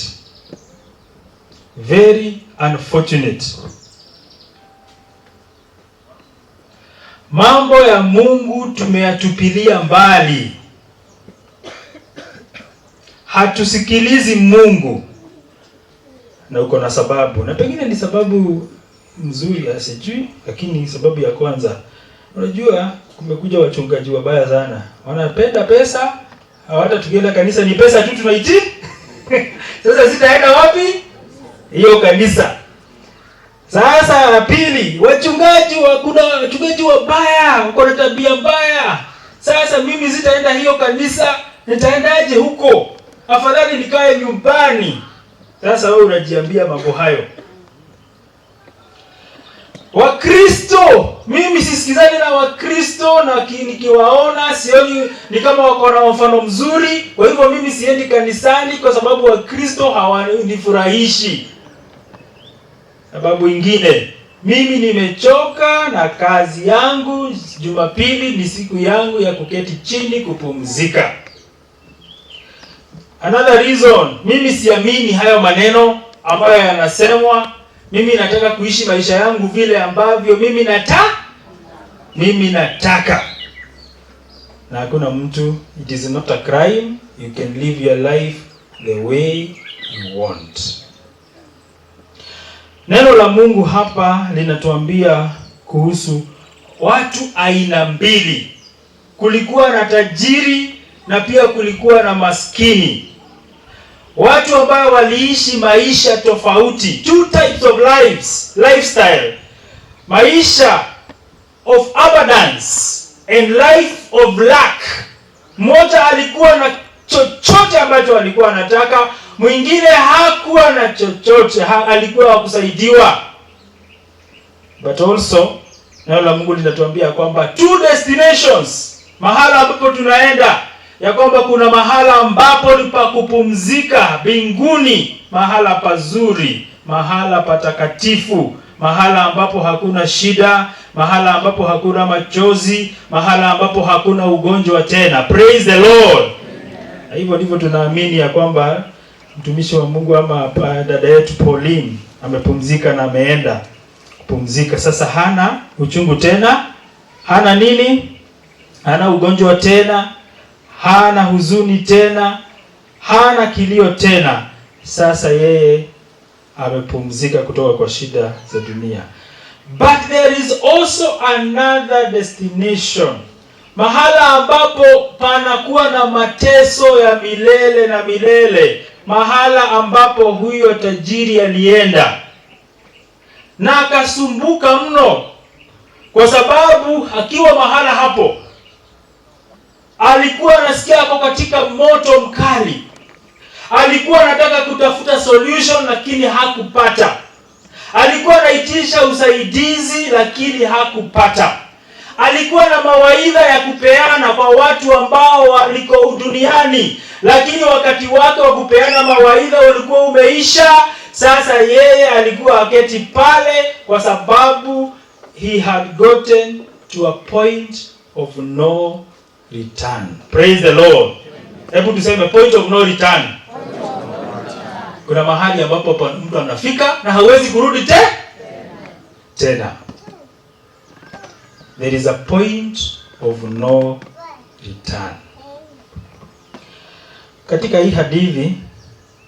Very unfortunate. Mambo ya Mungu tumeyatupilia mbali. Hatusikilizi Mungu. Na uko na sababu. Na pengine ni sababu nzuri asijui, lakini sababu ya kwanza. Unajua kumekuja wachungaji wabaya sana. Wanapenda pesa, hawata tukienda kanisa ni pesa tu tunaiti. Sasa sitaenda wapi? Hiyo kanisa. Sasa la pili, kuna wachungaji wabaya, wako na tabia mbaya. Sasa mimi sitaenda hiyo kanisa, nitaendaje huko? Afadhali nikae nyumbani. Sasa wewe unajiambia mambo hayo. Wakristo, mimi sisikizani na Wakristo, na nikiwaona sioni ni kama wako na mfano mzuri. Kwa hivyo mimi siendi kanisani kwa sababu Wakristo hawanifurahishi. Sababu ingine, mimi nimechoka na kazi yangu, Jumapili ni siku yangu ya kuketi chini kupumzika. Another reason, mimi siamini hayo maneno ambayo yanasemwa. Mimi nataka kuishi maisha yangu vile ambavyo mimi nataka. Na hakuna mtu, it is not a crime, you can live your life the way you want. Neno la Mungu hapa linatuambia kuhusu watu aina mbili. Kulikuwa na tajiri na pia kulikuwa na maskini. Watu ambao waliishi maisha tofauti. Two types of lifestyle. Maisha of abundance and life of lack. Mmoja alikuwa na chochote ambacho alikuwa anataka, mwingine hakuwa na chochote, alikuwa hakusaidiwa. But also, neno la Mungu linatuambia kwamba two destinations, mahala ambapo tunaenda, ya kwamba kuna mahala ambapo ni pa kupumzika mbinguni, mahala pazuri, mahala patakatifu, mahala ambapo hakuna shida, mahala ambapo hakuna machozi, mahala ambapo hakuna ugonjwa tena. Praise the Lord. Na hivyo ndivyo tunaamini ya kwamba mtumishi wa Mungu ama dada yetu Pauline amepumzika na ameenda kupumzika. Sasa hana uchungu tena, hana nini? Hana ugonjwa tena, hana huzuni tena, hana kilio tena. Sasa yeye amepumzika kutoka kwa shida za dunia. But there is also another destination. Mahala ambapo panakuwa na mateso ya milele na milele. Mahala ambapo huyo tajiri alienda na akasumbuka mno, kwa sababu akiwa mahala hapo alikuwa anasikia ako katika moto mkali. Alikuwa anataka kutafuta solution lakini hakupata. Alikuwa anaitisha usaidizi lakini hakupata. Alikuwa na mawaidha ya kupeana kwa watu ambao waliko duniani, lakini wakati wake wa kupeana mawaidha ulikuwa umeisha. Sasa yeye alikuwa aketi pale kwa sababu he had gotten to a point of no return. Praise the Lord. Hebu tuseme point of no return. Kuna mahali ambapo mtu anafika na hawezi kurudi tena. There is a point of no return. Katika hii hadithi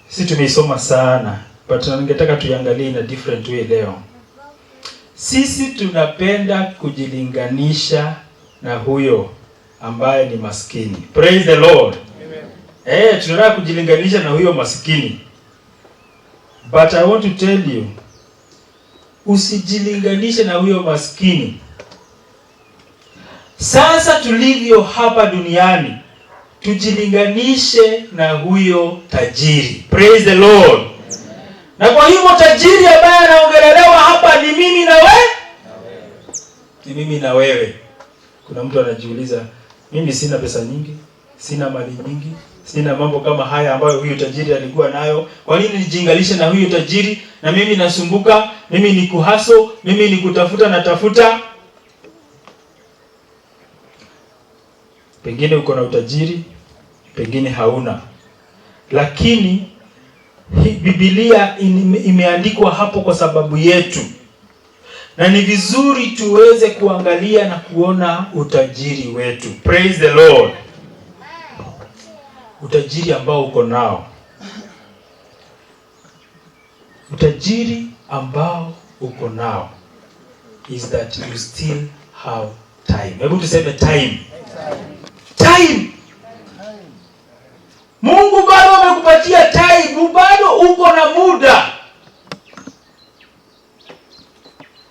si tumeisoma sana, but ningetaka tuiangalie in a different way leo. Sisi tunapenda kujilinganisha na huyo ambaye ni maskini. Praise the Lord. Amen. Tunataka kujilinganisha na huyo maskini. But I want to tell you, usijilinganishe na huyo maskini. Sasa tulivyo hapa duniani, tujilinganishe na huyo tajiri. Praise the Lord. Na kwa hivyo tajiri ambaye anaongelelewa hapa ni mimi na wewe. Ni mimi na wewe. Kuna mtu anajiuliza, mimi sina pesa nyingi, sina mali nyingi, sina mambo kama haya ambayo huyo tajiri alikuwa nayo. Kwa nini nijingalishe na huyo tajiri? Na mimi nasumbuka, mimi ni kuhaso, mimi ni kutafuta na tafuta. Pengine uko na utajiri, pengine hauna. Lakini Biblia imeandikwa hapo kwa sababu yetu. Na ni vizuri tuweze kuangalia na kuona utajiri wetu. Praise the Lord. Utajiri ambao uko nao. Utajiri ambao uko nao is that you still have time. Hebu tuseme time. Time. Mungu bado amekupatia time, bado uko na muda.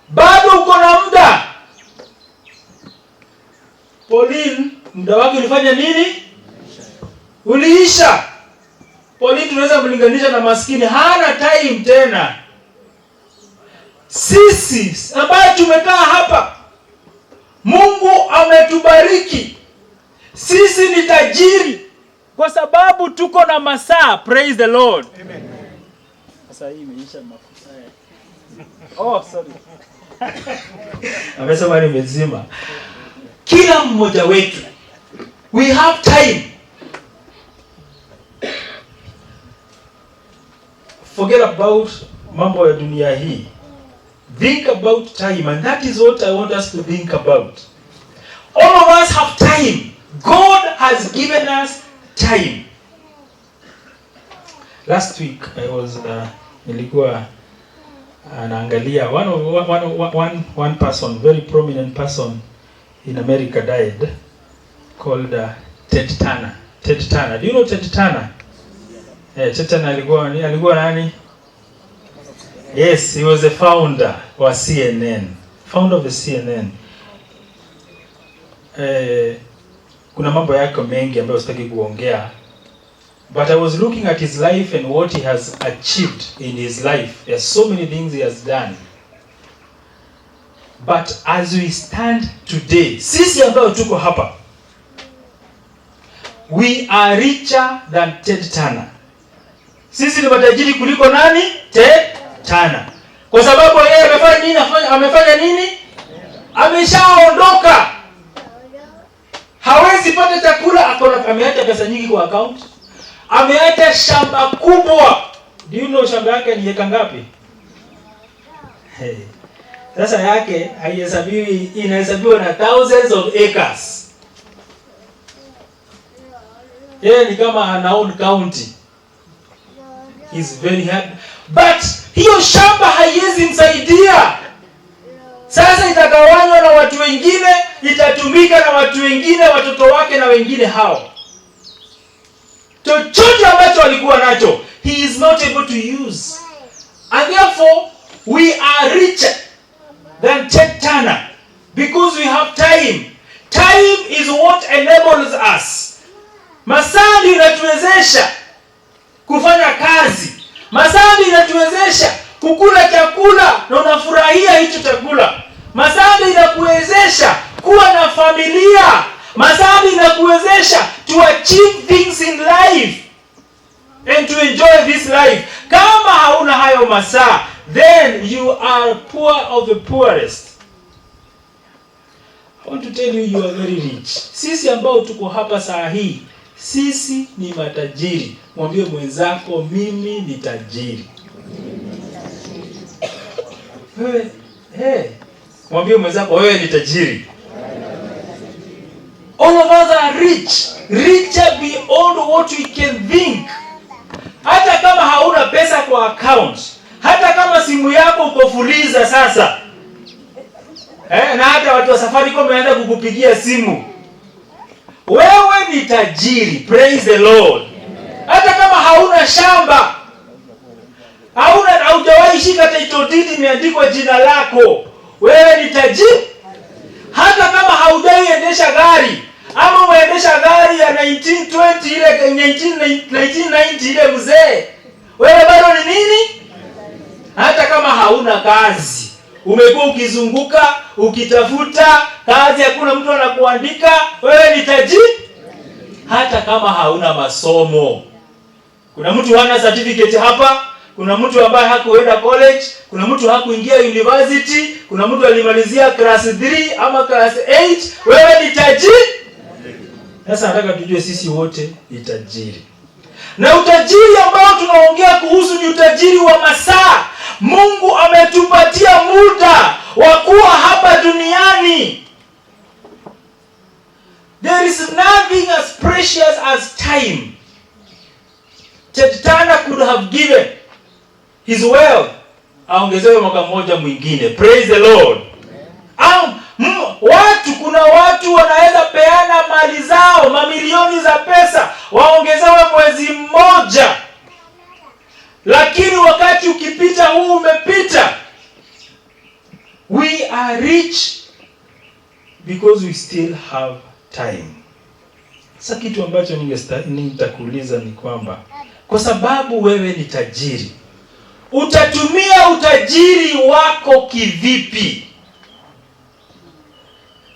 Bado uko na muda. Pauline, muda wake ulifanya nini? Uliisha. Pauline tunaweza kulinganisha na maskini, hana time tena. Sisi ambao tumekaa hapa, Mungu ametubariki. Sisi ni tajiri kwa sababu tuko na masaa. Praise the Lord. Amen. Sasa hii imeisha mafuta. Oh, sorry. Amesema ni mzima. Kila mmoja wetu, we have time. Forget about mambo ya dunia hii. Think about time, and that is what I want us to think about. All of us have time. God has given us time. Last week I was nilikuwa anaangalia one person, very prominent person in America died, called Ted Turner. Ted Turner. Do you know Ted Turner? Ted Turner alikuwa nani? Yes, he was the founder wa CNN. Founder of the CNN. Kuna mambo yake mengi ambayo sitaki kuongea. But I was looking at his life and what he has achieved in his life. There are so many things he has done. But as we stand today, sisi ambao tuko hapa, we are richer than Ted Turner. Sisi ni matajiri kuliko nani? Ted Turner. Kwa sababu yeye amefanya nini? Amefanya nini? Ameshaondoka. Hawezi pata chakula, ameacha pesa nyingi kwa account. Ameacha shamba kubwa. Do you know shamba yake ni eka ngapi? Sasa yake haihesabiwi, inahesabiwa na thousands of acres. Yeye ni kama ana own county. He's very happy. But hiyo shamba haiwezi msaidia. Sasa itagawanywa na watu wengine, itatumika na watu wengine, watoto wake na wengine hao. Chochote ambacho alikuwa nacho, he is not able to use. And therefore, we are richer than Ted Turner because we have time. Time is what enables us. Masaa ndio inatuwezesha kufanya kazi. Masaa ndio inatuwezesha kukula chakula na unafurahia hicho chakula. Masaa ndio inakuwezesha kuwa na familia. Masaa ndio inakuwezesha to achieve things in life and to enjoy this life. Kama hauna hayo masaa, then you are poor of the poorest. I want to tell you, you are very rich. Sisi ambao tuko hapa saa hii, sisi ni matajiri. Mwambie mwenzako, mimi ni tajiri. Mwambie mwenzako, wewe ni tajiri. All of us are rich. Richer beyond what we can think. Hata kama hauna pesa kwa account, hata kama simu yako uko fuliza sasa, na hata watu wa Safaricom wameanza kukupigia simu, wewe ni tajiri. Praise the Lord. Hata kama hauna shamba, haujawahi shika title deed imeandikwa jina lako, wewe ni tajiri. Hata kama haujawahi endesha gari, ama uendesha gari ya 1920 ile 1990 ile mzee, wewe bado ni nini? Hata kama hauna kazi, umekuwa ukizunguka ukitafuta kazi, hakuna mtu anakuandika, wewe ni tajiri. Hata kama hauna masomo, kuna mtu hana certificate hapa, kuna mtu ambaye hakuenda college, kuna mtu hakuingia university, kuna mtu alimalizia class 3 ama class 8, wewe ni tajiri. Sasa nataka tujue sisi wote ni tajiri. Na utajiri ambao tunaongea kuhusu ni utajiri wa masaa. Mungu ametupatia muda wa kuwa hapa duniani. There is nothing as precious as time. Ted Turner could have given his wealth, aongezewe mwaka mmoja mwingine. Praise the Lord. Kuna watu wanaweza peana mali zao, mamilioni za pesa, waongezewe mwezi mmoja. Lakini wakati ukipita, huu umepita. We are rich because we still have time. Sasa kitu ambacho nitakuuliza ni kwamba, kwa sababu wewe ni tajiri, utatumia utajiri wako kivipi?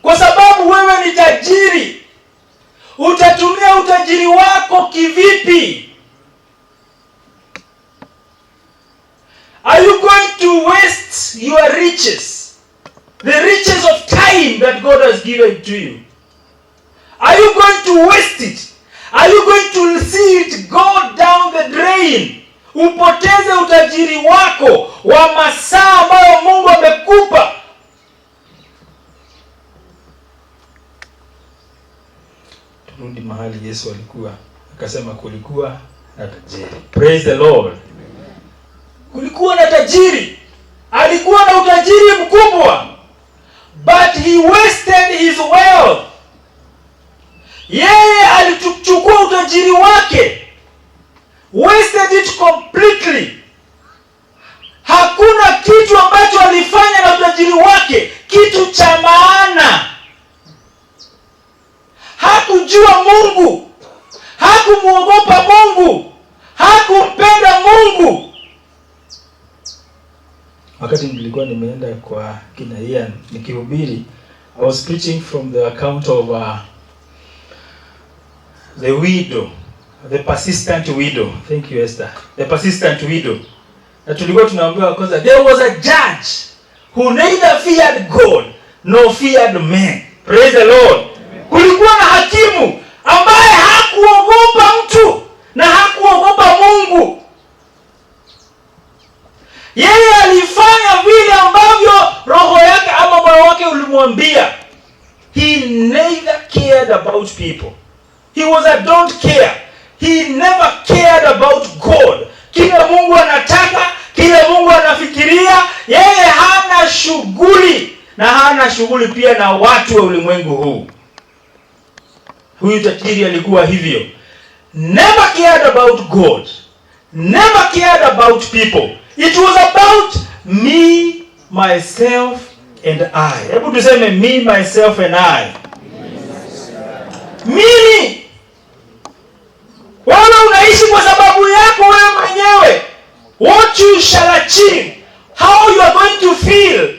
Kwa sababu wewe ni tajiri, utatumia utajiri wako kivipi? Are you going to waste your riches? The riches of time that God has given to you. Are you going to waste it? Are you going to see it go down the drain? Upoteze utajiri wako wa masaa ambayo Mungu amekupa. Turudi mahali Yesu alikuwa, akasema kulikuwa na tajiri. Praise the Lord. Kulikuwa na tajiri. Alikuwa na utajiri mkubwa. But he wasted his wealth. Yeye alichukua utajiri wake, wasted it completely. Hakuna kitu ambacho alifanya na utajiri wake, kitu cha maana. Hakujua Mungu, hakumuogopa Mungu, hakumpenda Mungu. Wakati nilikuwa nimeenda kwa kina Ian nikihubiri, I was preaching from the account of the widow, the persistent widow. Thank you, Esther. The persistent widow. Na tulikuwa tunaambiwa kwanza, there was a judge who neither feared God nor feared men. Praise the Lord. Kulikuwa na hakimu ambaye hakuogopa mtu na hakuogopa Mungu. Yeye alifanya vile ambavyo roho yake ama moyo wake ulimwambia. He neither cared about people. He was a don't care. He never cared about God. Kile Mungu anataka, kile Mungu anafikiria, yeye hana shughuli na hana shughuli pia na watu wa ulimwengu huu. Huyu tajiri alikuwa hivyo. Never cared about God. Never cared about people. It was about me, myself and I. Hebu tuseme me, myself and I. Mimi. Wewe unaishi kwa sababu yako wewe mwenyewe. What you shall achieve, how you are going to feel.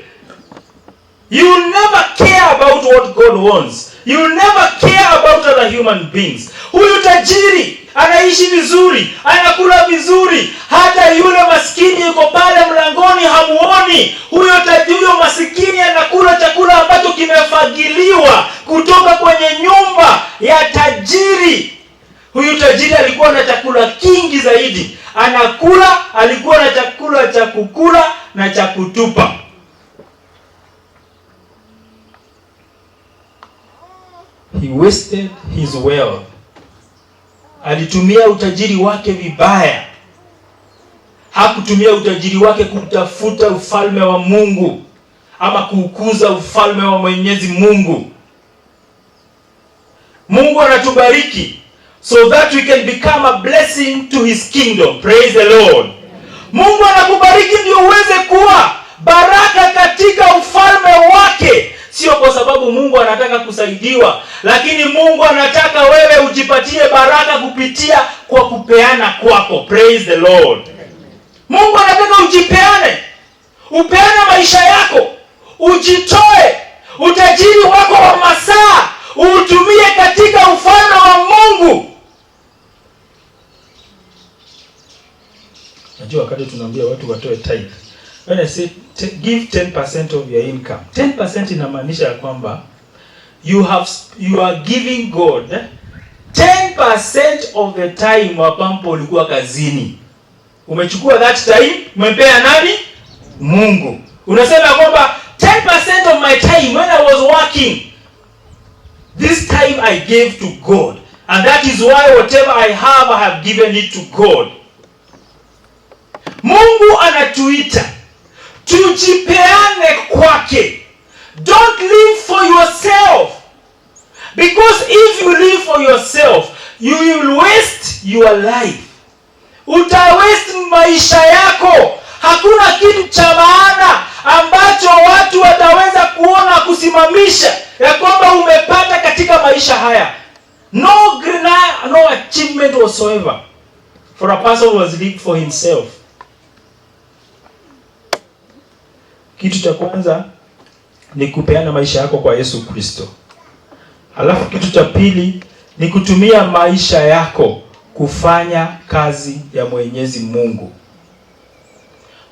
You never care about what God wants. You never care about other human beings. Huyu tajiri anaishi vizuri, anakula vizuri, hata yule maskini yuko pale mlangoni hamuoni. Huyo maskini anakula chakula ambacho kimefagiliwa kutoka kwenye nyumba ya tajiri. Huyu tajiri alikuwa na chakula kingi zaidi. Anakula, alikuwa na chakula cha kukula na cha kutupa. He wasted his wealth. Alitumia utajiri wake vibaya. Hakutumia utajiri wake kutafuta ufalme wa Mungu ama kuukuza ufalme wa Mwenyezi Mungu. Mungu anatubariki so that we can become a blessing to his kingdom. Praise the Lord. Mungu anakubariki ndio uweze kuwa baraka katika ufalme wake. Sio kwa sababu Mungu anataka kusaidiwa, lakini Mungu anataka wewe ujipatie baraka kupitia kwa kupeana kwako. Praise the Lord. Mungu anataka ujipeane. Upeane maisha yako. Ujitoe. Utajiri wako wa masaa utumie katika ufalme wa Mungu. Najua wakati tunaambia watu watoe tithe, when I say give 10% of your income, 10% inamaanisha kwamba you are giving God 10% of the time Wapampo ulikuwa kazini. Umechukua that time, umempea nani? Mungu. Unasema kwamba 10% of my time when I was working, this time I gave to God. And that is why whatever I have given it to God. Mungu anatuita tujipeane kwake. Don't live for yourself. Because if you live for yourself, you will waste your life. Utawaste maisha yako. Hakuna kitu cha maana ambacho watu wataweza kuona kusimamisha ya kwamba umepata katika maisha haya. No achievement whatsoever for a person who has lived for himself. Kitu cha kwanza ni kupeana maisha yako kwa Yesu Kristo. Alafu kitu cha pili ni kutumia maisha yako kufanya kazi ya Mwenyezi Mungu.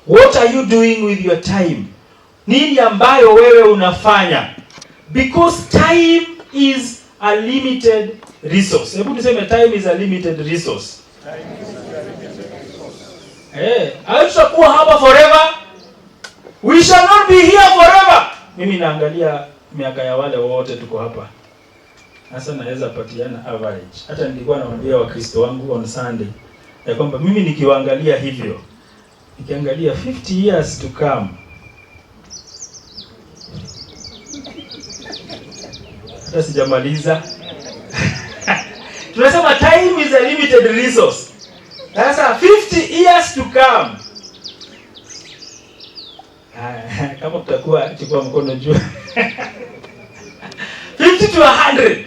What are you doing with your time? Nini ambayo wewe unafanya? Because time is a limited resource. Hebu tuseme time is a limited resource. Hatutakuwa hapa forever. We shall not be here forever. Mimi naangalia miaka ya wale wote tuko hapa. Sasa naweza patiana average. Hata nilikuwa nawaambia Wakristo wangu on Sunday ya kwamba mimi nikiwaangalia hivyo, nikiangalia 50 years to come, hata sijamaliza. Tunasema time is a limited resource. Sasa 50 years to come, kama tutakuwa chukua mkono juu 50 to 100,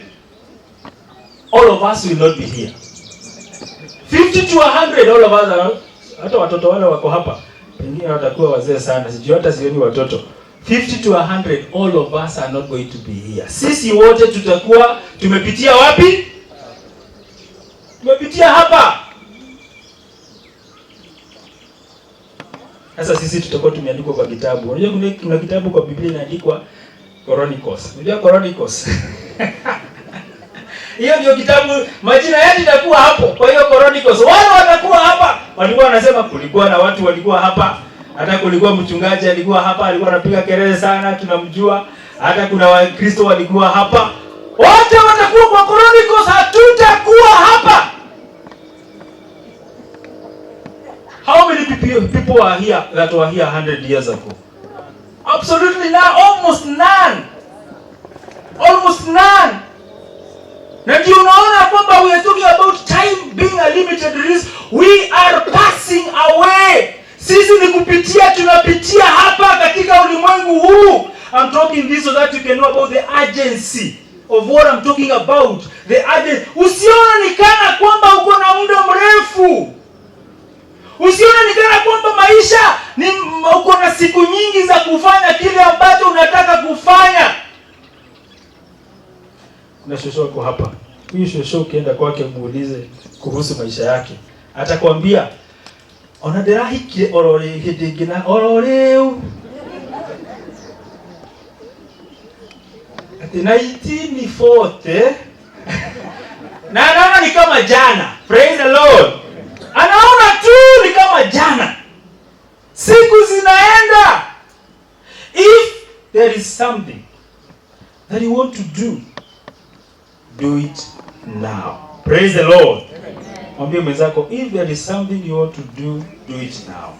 all of us will not be here. 50 to 100, all of us are not. Hata watoto wale wako hapa pengine watakuwa wazee sana, sijui hata sioni watoto. 50 to 100, all of us are not going to be here. Sisi wote tutakuwa tumepitia wapi? Tumepitia hapa. Sasa sisi tutakuwa tumeandikwa kwa kitabu. Unajua kuna kitabu kwa Biblia inaandikwa Chronicles. Unajua Chronicles? Hiyo ndio kitabu, majina yetu itakuwa hapo. Kwa hiyo Chronicles, wale watakuwa hapa. Walikuwa wanasema kulikuwa na watu walikuwa hapa. Hata kulikuwa mchungaji alikuwa hapa, alikuwa anapiga kelele sana, tunamjua. Hata kuna Wakristo walikuwa hapa. Wote watakuwa kwa Chronicles, hatutakuwa hapa. How many people are here that were here 100 years ago? Absolutely none. Almost none. Almost none. Na ndio unaona kwamba we are talking about time being a limited resource. We are passing away. Sisi ni kupitia, tunapitia hapa katika ulimwengu huu. I'm talking this so that you can know about the urgency of what I'm talking about. The urgency. Usione ni kana kwamba uko na muda mrefu. Usione ni kana kwamba maisha ni uko na siku nyingi za kufanya kile ambacho unataka kufanya. Na shosho wako hapa. Huyu shosho ukienda kwake muulize kuhusu maisha yake, atakwambia onaderahi kile orore hidingina ororeu. Ati 1940 na anaona ni kama jana. Praise the Lord. Anaona tu ni kama jana. Siku zinaenda. If there is something that you want to do it now. Praise the Lord. Mwambie mwenzako, if there is something you want to do it now.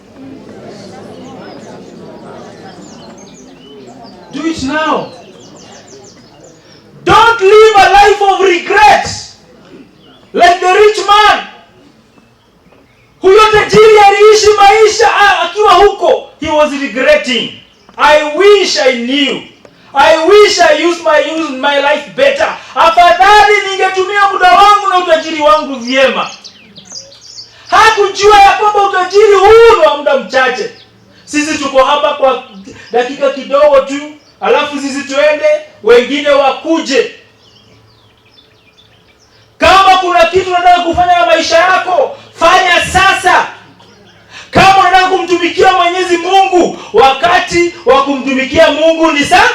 Do it now. Don't live a life of regret. Like the rich man. Huyo tajiri aliishi maisha akiwa huko. He was regretting. I wish I knew. I wish I used my life better. Afadhali ningetumia muda wangu na utajiri wangu vyema. Hakujua ya kwamba utajiri huu ni wa muda mchache. Sisi tuko hapa kwa dakika kidogo tu, alafu sisi tuende, wengine wakuje. Kama kuna kitu unataka kufanya na maisha yako, fanya sasa. Kama unataka kumtumikia Mwenyezi Mungu, wakati wa kumtumikia Mungu ni sasa.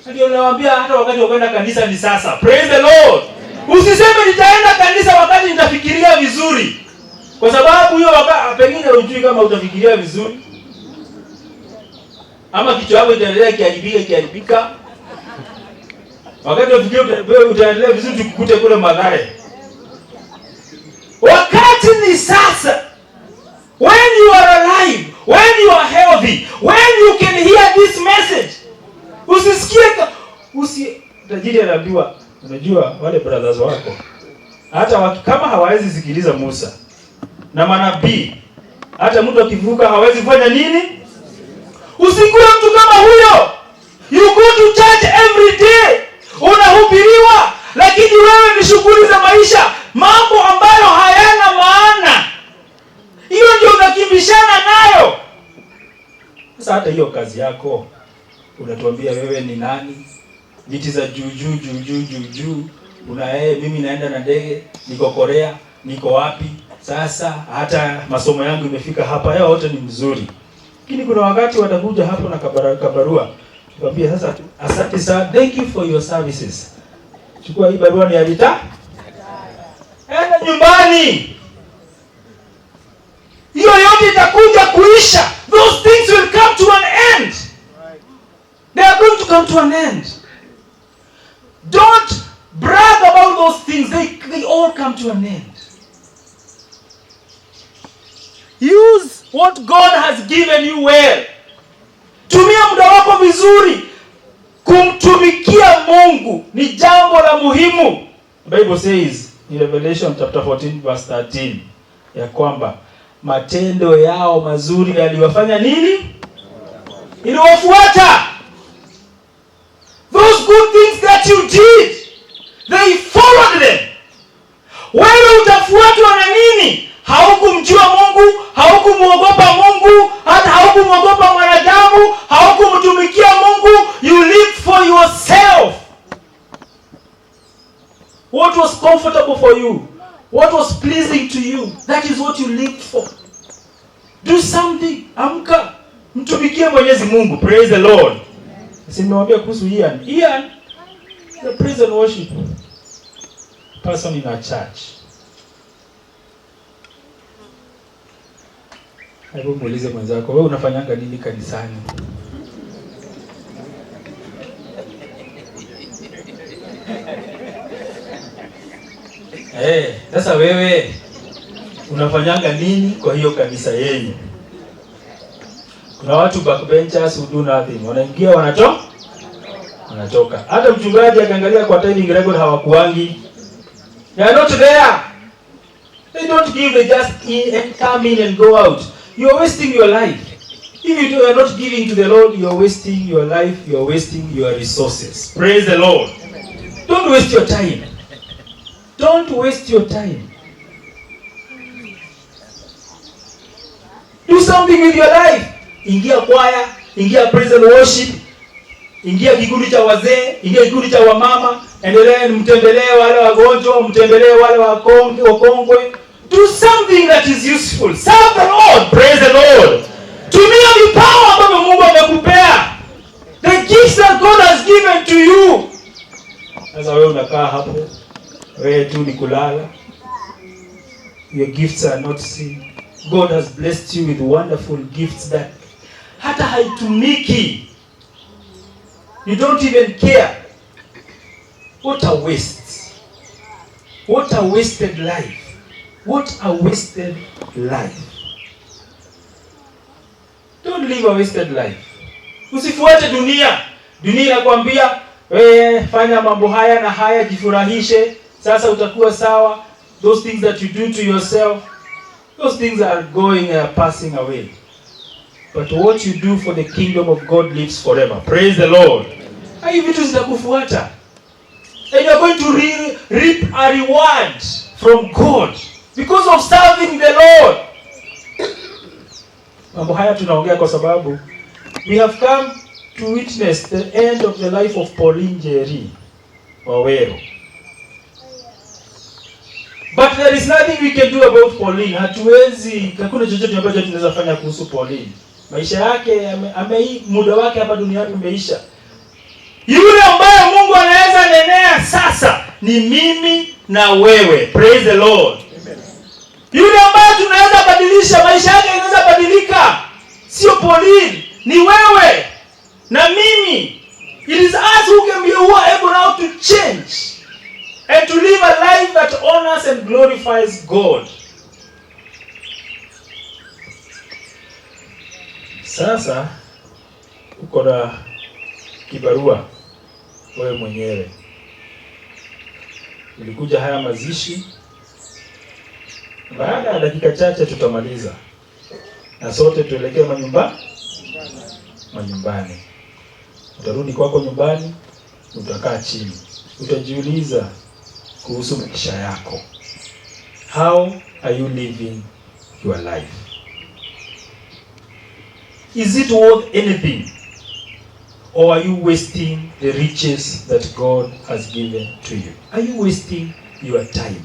Ndio nawaambia hata wakati wa kwenda kanisa ni sasa. Praise the Lord. Usiseme nitaenda kanisa wakati nitafikiria vizuri. Kwa sababu hiyo wakati pengine hujui kama utafikiria vizuri. Ama kichwa chako itaendelea kiharibika. Wakati unafikiria utaendelea vizuri tukukute kule Mathare. Wakati ni sasa. When you are alive, when you are healthy, when you can hear this message. Usisikie tajiri anaambiwa, unajua wale brothers wako hata kama hawawezi sikiliza Musa na manabii, hata mtu akivuka hawezi fanya nini? Usikuwe mtu kama huyo. You go to church every day, unahubiriwa, lakini wewe ni shughuli za maisha, mambo ambayo hayana maana. Hiyo ndio unakimbishana nayo. Sasa hata hiyo kazi yako unatuambia wewe ni nani? Viti za juu. Mimi naenda na ndege, niko Korea, niko wapi? Sasa hata masomo yangu imefika hapa, yao wote ni mzuri. Lakini kuna wakati watakuja hapo na kabarua. Tukwambia sasa, asante sana, thank you for your services. Chukua hii barua ni alita. Enda nyumbani. Hiyo yote itakuja kuisha. Those things will come to an end. They are going to come to an end. Don't brag about those things. They all come to an end. Use what God has given you well. Tumia muda wako vizuri. Kumtumikia Mungu ni jambo la muhimu. The Bible says in Revelation chapter 14 verse 13 ya kwamba matendo yao mazuri yaliwafanya nini? Iliwafuata. Those good things that you did, they followed them. Wewe utafuatwa na nini? Haukumjua Mungu, haukumuogopa Mungu, hata haukumuogopa mwanadamu, haukumtumikia Mungu. You lived for yourself. What was comfortable for you? What was pleasing to you? That is what you lived for. Do something. Amka. Mtumikie Mwenyezi Mungu. Praise the Lord. Simewambia kuhusu Ian. Ian, the praise and worship person in our church. Hebu muulize mwenzako, wewe unafanyanga nini kanisani? Sasa wewe unafanyanga nini kwa hiyo kanisa yenu? Kuna watu backbenchers who do nothing. Wanaingia wanatoka. Hata mchungaji akiangalia kwa timing record hawakuangi. They are not there. They don't give, they just come in and go out. You are wasting your life. If you are not giving to the Lord, you are wasting your life, you are wasting your resources. Praise the Lord. Don't waste your time. Don't waste your time. Do something with your life. Ingia kwaya, ingia praise and worship, ingia kikundi cha wazee, ingia kikundi cha wamama, endelee mtembelee wale wagonjwa, mtembelee wale wakongwe. Do something that is useful. Serve the Lord. Praise the Lord. Tumia vipawa ambavyo Mungu amekupea. The gifts that God has given to you. Sasa wewe unakaa hapo, wewe tu ni kulala. Your gifts are not seen. God has blessed you with wonderful gifts that hata haitumiki. You don't even care. What a waste. What a wasted life. What a wasted life. Don't live a wasted life. Usifuate dunia. Dunia inakwambia wewe fanya mambo haya na haya, jifurahishe, sasa utakuwa sawa. Those things that you do to yourself, those things are going passing away. But what you do for the kingdom of God lives forever. Praise the Lord. Hivi vitu zitakufuata. And you are going to reap a reward from God because of serving the Lord. Mambo haya tunaongea kwa sababu we have come to witness the end of the life of Pauline Njeri Waweru. But there is nothing we can do about Pauline. Hatuwezi, hakuna chochote ambacho tunaweza fanya kuhusu Pauline. Maisha yake muda wake hapa duniani umeisha. Yule ambaye Mungu anaweza nenea sasa ni mimi na wewe. Praise the Lord. Yule ambaye tunaweza badilisha maisha yake, inaweza badilika, sio Pauline, ni wewe na mimi. It is us who can be able now to change and to live a life that honors and glorifies God. Sasa uko na kibarua wewe mwenyewe. Ulikuja haya mazishi, baada ya dakika chache tutamaliza na sote tuelekee manyumbani. Utarudi kwako nyumbani, utakaa chini, utajiuliza kuhusu maisha yako. How are you living your life? Is it worth anything? Or are you wasting the riches that God has given to you? Are you wasting your time?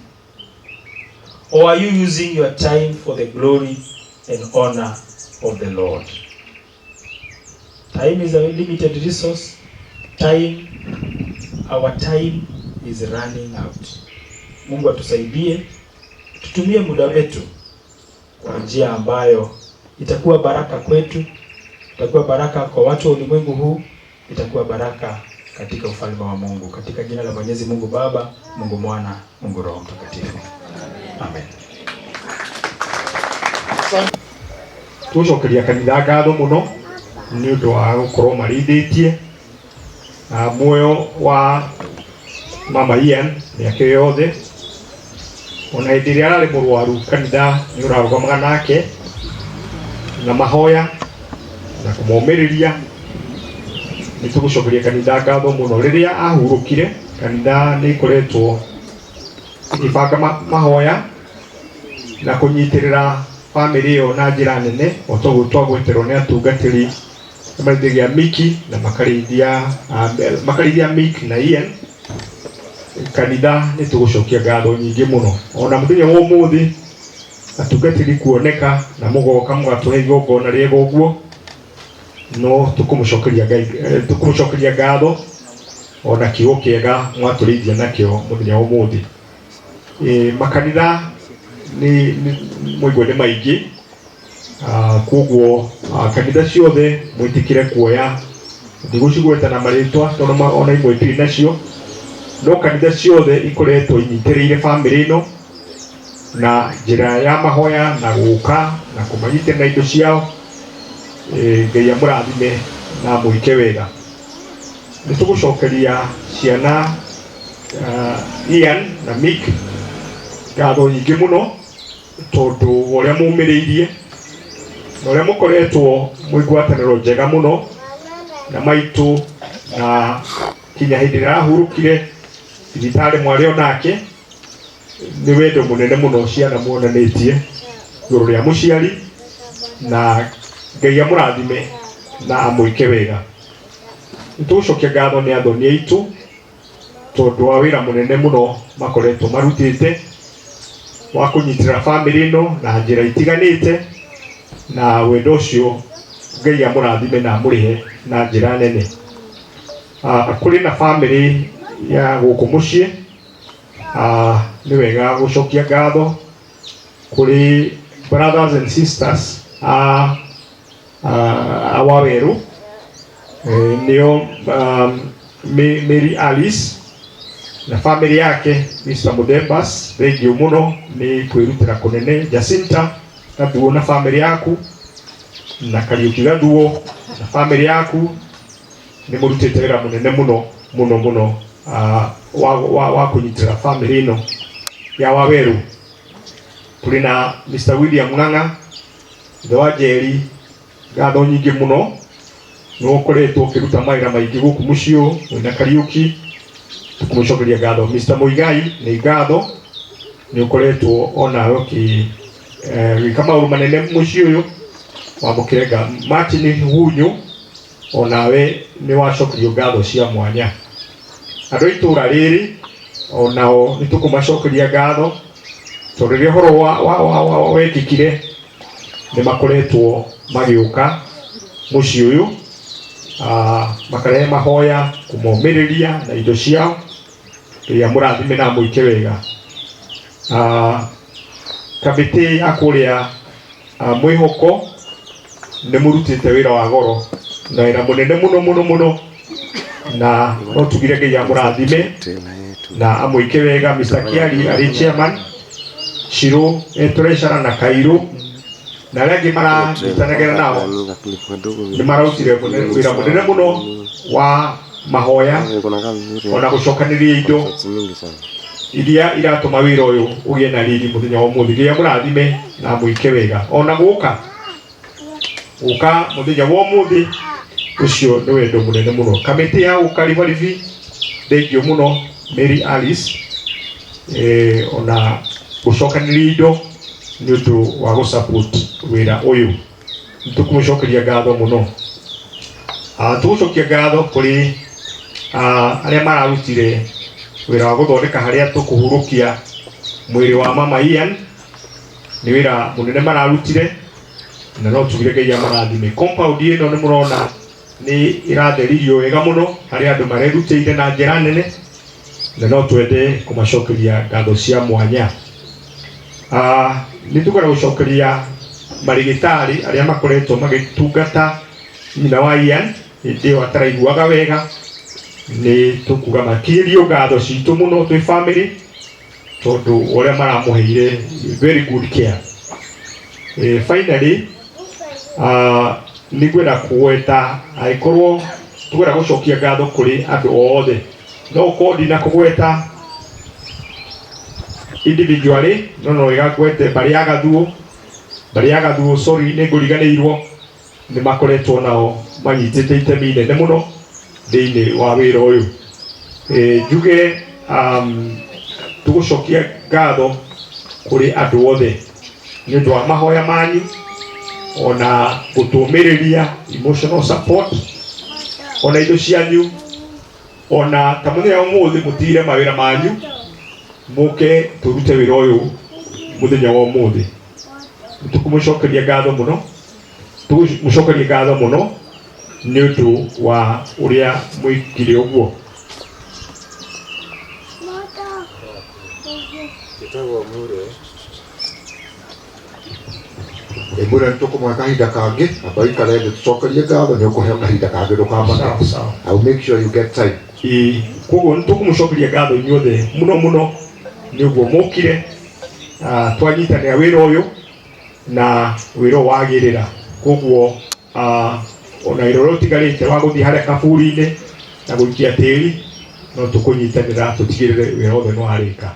Or are you using your time for the glory and honor of the Lord? Time is a limited resource. Our time is running out. Mungu atusaidie tutumie muda wetu kwa njia ambayo itakuwa baraka kwetu, itakuwa baraka kwa watu wa ulimwengu huu, itakuwa baraka katika ufalme wa Mungu. Katika jina la Mwenyezi Mungu Baba, Mungu Mwana, Mungu Roho Mtakatifu. Amen. Tucokeria kanitha ngatho muno ni undu wa gukorwo marithitie na muoyo wa mama Ian miaka yothe. Ona hindi iria arari murwaru kanitha ni urarugamaga nake na mahoya na kumomiriria. Ni tugucokeria kanitha ngatho muno. Riria ahurukire, kanitha ni ikoretwo igibanga mahoya na kunyitirira family yo na njira nene, o toguo twagweterwo ni atungatiri marithigia Miki na makarithia Miki na Ian. Kanitha ni tugucokia ngatho nyingi muno. Ona muthenya wa umuthi atungatiri kuoneka na mugoka mugatuhe igongona riega uguo, no tukumucokeria ngatho ona kiugo kiega mwaturithia nakio muthenya wa umuthi. Makanitha ni mwigwe ni maingi, koguo kanitha ciothe mwitikire kuoya ndigũcigweta na marĩtwa tondũ ona imwe itirĩ nacio, no kanitha ciothe ikoretwo inyitĩrĩire family ĩno na njĩra ya mahoya na gũka na kũmanyitĩrĩra na indo ciao. Ngai amũrathime na mũike wega. Nĩ tũgũcokeria ciana Ian na Mick ngatho nyingĩ mũno tondũ ũrĩa mũmĩrĩirie na ũrĩa mũkoretwo mwĩgwatanĩro njega mũno na maitũ, na kinya hĩndĩ ĩrĩa arahurũkire thibitarĩ mwarĩ onake. Nĩ wendo mũnene mũno ciana muonanĩtie igũrũ rĩa mũciari, na Ngai amũrathime na amũike wega. Nĩ tũgũcokia ngatho nĩ athoni aitũ tondũ wa wĩra mũnene mũno makoretwo marutĩte wa kũnyitĩrĩra family ĩno na njĩra itiganĩte, na wendo ũcio Ngai amũrathime na amũrĩhe na njĩra nene. Kũrĩ na family ya gũkũ mũciĩ, nĩ wega gũcokia ngatho kũrĩ brothers and sisters a Waweru, nĩo Mary Alice na family yake, Mr. Mudembas, thengiũ mũno nĩ kwĩrutĩra kũnene. Jacinta Gathuo na family yaku, na Kariuki Gathuo na family yaku nĩ mũrutĩte wĩra mũnene mũno wa kũnyitĩrĩra family ĩno ya Waweru. Tũrĩ na Mr. William Ng'ang'a, ithe wa Njeri, ngatho nyingĩ mũno nĩ ũkoretwo ũkĩruta mawĩra maingĩ gũkũ mũciĩ ũyũ na Kariuki, tũkũmũcokeria ngatho. Mr. Muigai nĩ ngatho, nĩ ũkoretwo onawe gwĩka maũndũ manene mũciĩ ũyũ, wamũkĩrenga. Martin Hunyu onawe nĩ wacokerio ngatho cia mwanya. Andũ a itũũra rĩrĩ onao nĩ tũkũmacokeria ngatho tondũ rĩrĩa ũhoro wekĩkire nĩ makoretwo magĩũka mũciĩ ũyũ, makarehe mahoya kũmomĩrĩria na indo ciao, ya murathime na muike wega. Kamiti akuria mwihoko nĩ mũrutĩte wĩra wa goro na wĩra mũnene mũno na no tugire Ngai amũrathime na amũike wega. Mr. Kiari arĩ chairman, Shiro treasurer na Kairu na arĩa angĩ maranyitanagĩra nao nĩ mararutire wĩra mũnene mũno wa mahoya ona gũcokanĩria indo iria iratũma wĩra ũyũ ũgĩe na riri mũthenya wa ũmũthĩ. Ngai amũrathime na amũike wega. Ona gũka mũthenya wa ũmũthĩ ucio nĩ wendo mũnene mũno. Kamĩtĩ ya ũkaribaribi thengio mũno Mary Alice ona gũcokanĩria indo nĩ ũndũ wa gũsupport wĩra ũyũ. Nĩtũkũmũcokeria ngatho mũno. Tũgũcokia ngatho kũrĩ arĩa mararutire wĩra wa gũthondeka harĩa tũkũhurũkia mwĩrĩ wa Mama Ian. Nĩ wĩra mũnene mararutire na no tugire Ngai amarathime. Compound ĩno nĩ mũrona nĩ iratheririo wega mũno, harĩ andũ marerutĩire na njĩra nene na no twende kũmacokeria ngatho cia mwanya. Nĩ tũkwenda gũcokeria marigitari arĩa makoretwo magĩtungata nyina wa Ian hĩndĩ ĩyo ataraiguaga wega. Nĩ tũkuga makĩrio ngatho citũ mũno twĩ family tondũ ũrĩa maramũheire very good care. Finally nĩ ngwenda kũgweta angĩkorwo tũkwenda gũcokia ngatho kũrĩ andũ othe, no ũkorwo ndina kũgweta individually, no ĩgagwete mbarĩ ya Gathuo, sorry nĩ ngũriganĩirwo, nĩ makoretwo nao manyitĩte itemi inene mũno thĩinĩ wa wĩra ũyũ. Njuge tũgũcokia ngatho kũrĩ andũ othe nĩ ũndũ wa mahoya manyu ona gũtũmĩrĩria emotional support ona indo cianyu ona ta mũthenya wa ũmũthĩ mũtigire mawĩra manyu mũke tũrute wĩra ũyũ mũthenya wa ũmũthĩ. Tũkũmũcokeria ngatho mũno nĩ ũndũ wa ũrĩa mwĩkire ũguo. Mbura nĩtũkũmũhe kahinda kangĩ amba ikare thĩ tũcokerie ngatho, nĩ ũkũheo kahinda kangĩ ndũkambata. I'll make sure you get time. Koguo nĩtũkũmũcokeria ngatho inyuothe mũno nĩ ũguo mũkire twanyitanĩra wĩra ũyũ na wĩra wagĩrĩra. Koguo ona wĩra ũrĩa ũtigarĩte wa gũthiĩ harĩa kaburi-inĩ na gũikia tĩri no tũkũnyitanĩra tũtigĩrĩre wĩra wothe nĩwarĩka.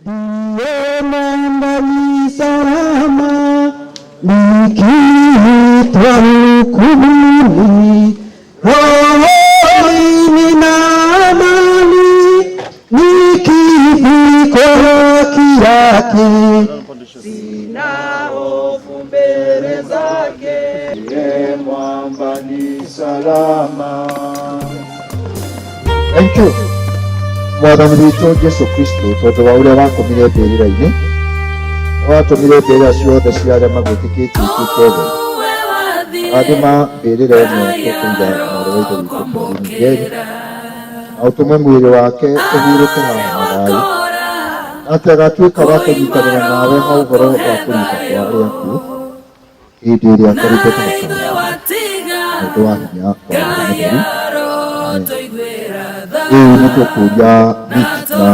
Ndiye mwandani salama, nikiitwa hukumuni, rohoni nina amani, nikifika haki yake, sina hofu mbele zake. Ndiye mwambani salama. Thank you. Mwathani witũ Jesu Kristo tondũ wa ũrĩa wakomire mbĩrĩra-inĩ watũmire mbĩrĩra ciothe cia arĩa magwĩtĩkĩtie ituĩke theru. Rathima mbĩrĩra ĩno tũkũiga mwarĩ wa ithe witũ Pauline Njeri na ũtũme mwĩrĩ wake ũhurũke na thayũ, atĩ agatuĩka wa kũnyitanĩra nawe na ũhoro wa kũriũka kwa arĩa akuũ hĩndĩ ĩrĩa akarĩte kũmũkana ũndũ wa hinya wa Mũtheru. Rĩu nĩ tũkũria Nick na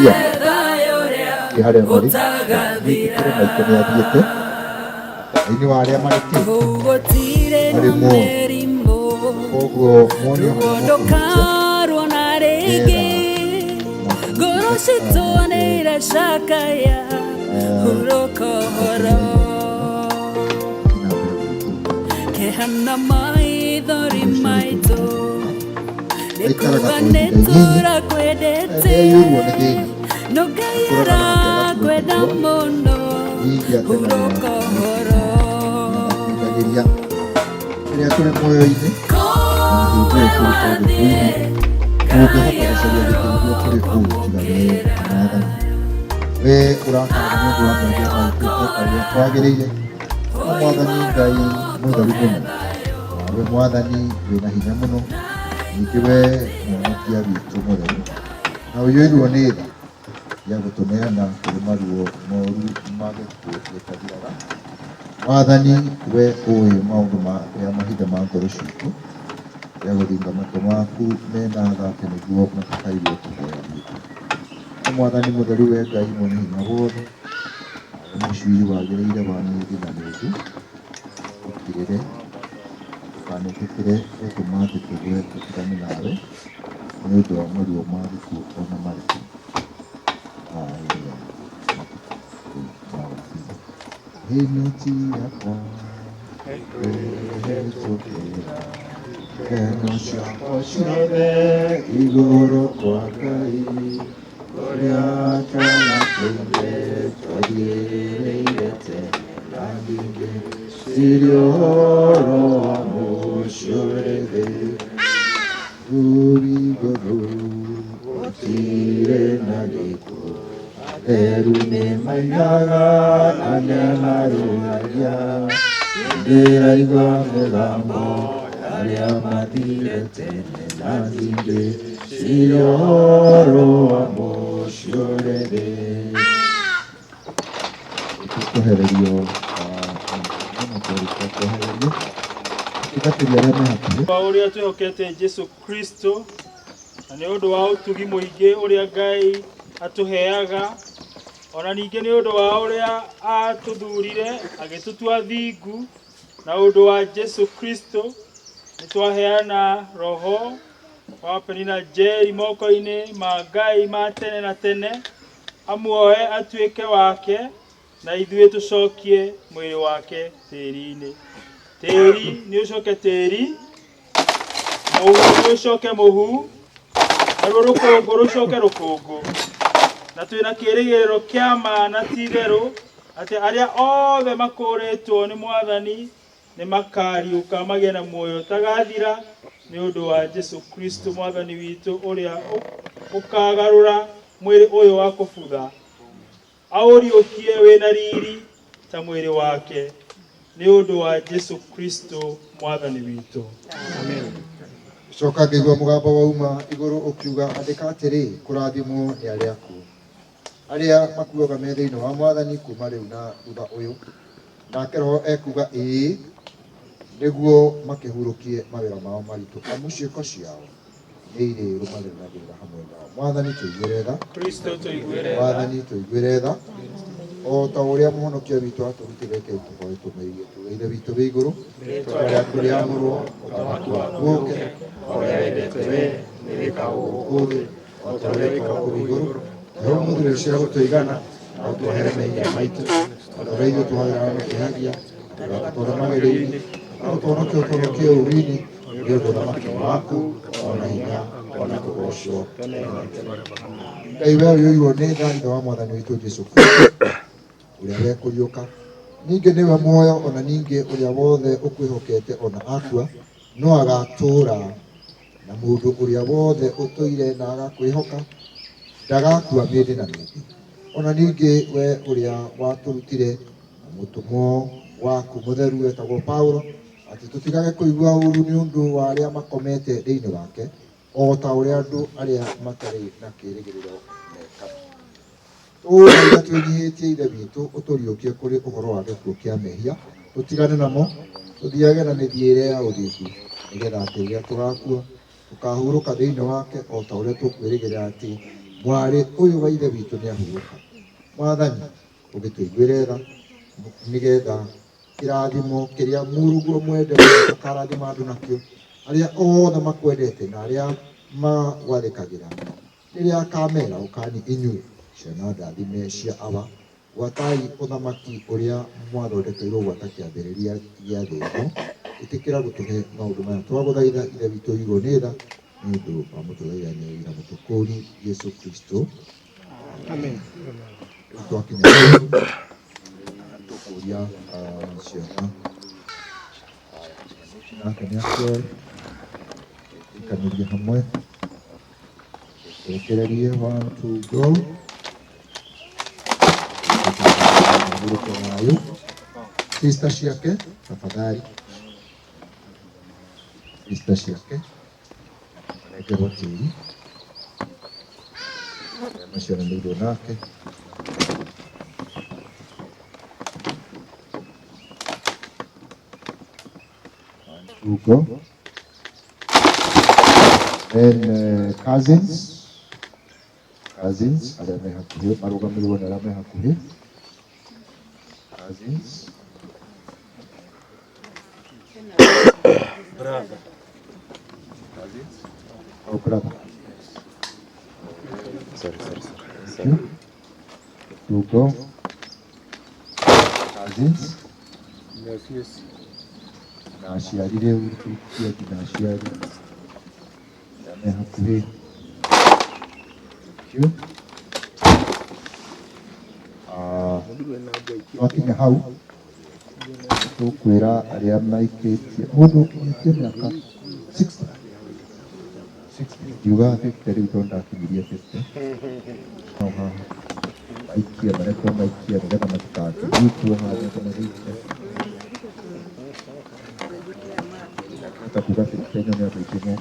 Ian harĩa marĩ nĩkĩre maitũ nĩ athiĩte thĩinĩ wa arĩa marĩkĩte marĩ muoyo, koguo muone ngoro citũanĩire cakaya hurũkohoro kehana maithori maitũ nĩkuga nĩtũrakwendete no Ngai arakwenda mũno hurũkohoro rĩrĩa tũrĩ muoyo-inĩ we ũrakaraga nĩ ũndũ wa mwendea maitũ ũrĩa kwagĩrĩire. Mwathani Ngai mũtheru mũno, nawe Mwathani wĩna hinya mũno, ningĩ we mwonokia witũ mũtheru, na ũiyũirwo nĩ tha ya gũtũneana kũrĩ maruo moru ma gĩkuũ gĩtathiraga. Mwathani we ũĩ maũndũ marĩa mahinda ma ngoro citũ ya gũthinga matũ maku mena tha atĩ nĩguo matakaigua kũhoya gwitũ. Mwathani mũtheru we Ngai mwene hinya wothe, mũciri wagĩrĩire wa mĩĩrĩ na mĩĩrĩ ũkirĩre ndũkanetĩkĩre gũtũma atĩ tũgwe tũtigane nawe nĩ ũndũ wa maruo ma gĩkuũ ona marĩkũ. Ĩno ti yakwa ĩhĩtũkĩra ng'ano ciakwa ciothe igũrũ kwa Ngai ũrĩa twanakĩire twagĩrĩire tene na ningĩ cirĩ ũhoro wa mũcio wĩthĩ rũrigo gũtirĩ na gĩko atheru nĩ mainaga na nĩ marũagia ndĩraigua mũgambo arĩa mathire tene na ningĩ cirĩ ũhoro wa mũcio wĩthĩ. Tũkohererio wa ũrĩa twĩhokete Jesu Kristo na nĩ ũndũ wa ũtugi mũingĩ ũrĩa Ngai atũheaga, ona ningĩ nĩ ũndũ wa ũrĩa atũthurire agĩtũtua thingu na ũndũ wa Jesu Kristo nĩ twaheana roho wa Penina Njeri moko-inĩ ma Ngai ma tene na tene, amuoe atuĩke wake na ithuĩ tũcokie mwĩrĩ wake tĩri-inĩ. Tĩri nĩ ũcoke tĩri, mũhu nĩ ũcoke mũhu, naruo rũkũngũ rũcoke rũkũngũ, na twĩna kĩĩrĩgĩrĩro kĩa ma na ti itherũ atĩ arĩa othe makũũrĩtwo nĩ Mwathani nĩ makariũka magĩe na muoyo ũtagathira nĩ ũndũ wa Jesu Kristo Mwathani witũ, ũrĩa ũkagarũra mwĩrĩ ũyũ wa kũbutha aũriũkie wĩna riri ta mwĩrĩ wake nĩ ũndũ wa Jesu Kristo Mwathani witũ. Amen. Coka ngĩigua mũgambo wauma igũrũ ũkiuga, andĩka atĩrĩ, kũrathimwo nĩ arĩa akuũ arĩa makuaga me thĩinĩ wa Mwathani kuma rĩu na thutha ũyũ. Nake Roho ekuga ĩĩ, nĩguo makĩhurũkie mawĩra mao maritũ, amu ciĩko ciao nĩ irĩrũmanĩrĩragĩra hamwe nao. Mwathani tũiguĩre tha, Mwathani tũiguĩre tha, o ta ũrĩa mũhonokia witũ atũrutire Ngai tũhoe tũmũigue tuge Ithe witũ wĩ igũrũ, rĩĩtwa rĩaku rĩamũrwo, ũthamaki waku ũũke, o ũrĩa wendete wee nĩ wĩkagwo gũkũ thĩ o ta ũrĩa wĩkagwo kũu igũrũ. Tũhe ũmũthĩ rĩu cia gũtũigana na ũtũhere mehia maitũ o ta ũrĩa ithuĩ tũhagĩra tũkĩhagia, tũgatũtwara magerio-inĩ na ũtũhonokie ũtũhonokie ũũru-inĩ, nĩ ũndũ ũthamaki waku ona hinya ona kũgocwo tene na tene. Ngai we ũiyũirwo nĩ tha ithe wa Mwathani witũ Jesu Kristo ũrĩa wekũriũka, ningĩ nĩwe muoyo, ona ningĩ ũrĩa wothe ũkwĩhokete ona akua no agatũũra na mundu uria wothe utoire na agakwihoka ndagakua mĩndĩ na mĩndĩ. Ona ningĩ we uria waturutire mutumwo waku mutheru wetagwo Paulo ati tutigage kuigua uru ni undu wa aria makomete thiini wake o ta uria andu aria matari na kirigiriro meka. Turia twinyihitie ithe witu uturiukie kuri uhoro wa gikuo kia mehia tutigane namo tuthiage na mithiire ya uthingu nigetha ati uria tugakua tukahuruka thiini wake o ta uria tukwirigirira ati mwari uyu wa ithe witu ni ahuruka. Mwathani ugituiguire tha nigetha kirathimo kiria Mũrungu mwende ukarathima andu nakio aria othe makwendete na aria magwathĩkagĩra riria akamera ukani inyuĩ ciana ndathime cia aba gwatai uthamaki uria mwathondekeirwo gwata kĩambĩrĩria gĩa thĩ ĩno. Ĩtĩkĩra gũtũhe maũndũ maya twagũthaitha ithe witũ igũrũ nĩ tha nĩ ũndũ wa mũtũthaithanĩri na mũtũkũri Yesu Kristo. Amen. Twakinya tukuria ciana nake nĩ acio ikaniria hamwe twekererie 1 2 go nayo sister ciake tafadhali sister ciake anegerwo tĩri maciaranĩirwo nake Hugo. Then cousins, ada mehakuhi, marugamirwo na mehakuhi, cousins, brother, cousins, oh brother, sorry, Hugo, cousins, nephews. Na aciarire urutukia nginya aciari me hakuhi wakinya hau tukwira aria maikitie mundu ukinyitie miaka 60 kiuga 50 riu tondakinyirie 50 noha aikia mareko maikia nigetha matikakigutwo handũ kana gĩike kuga Kenya ni abikimo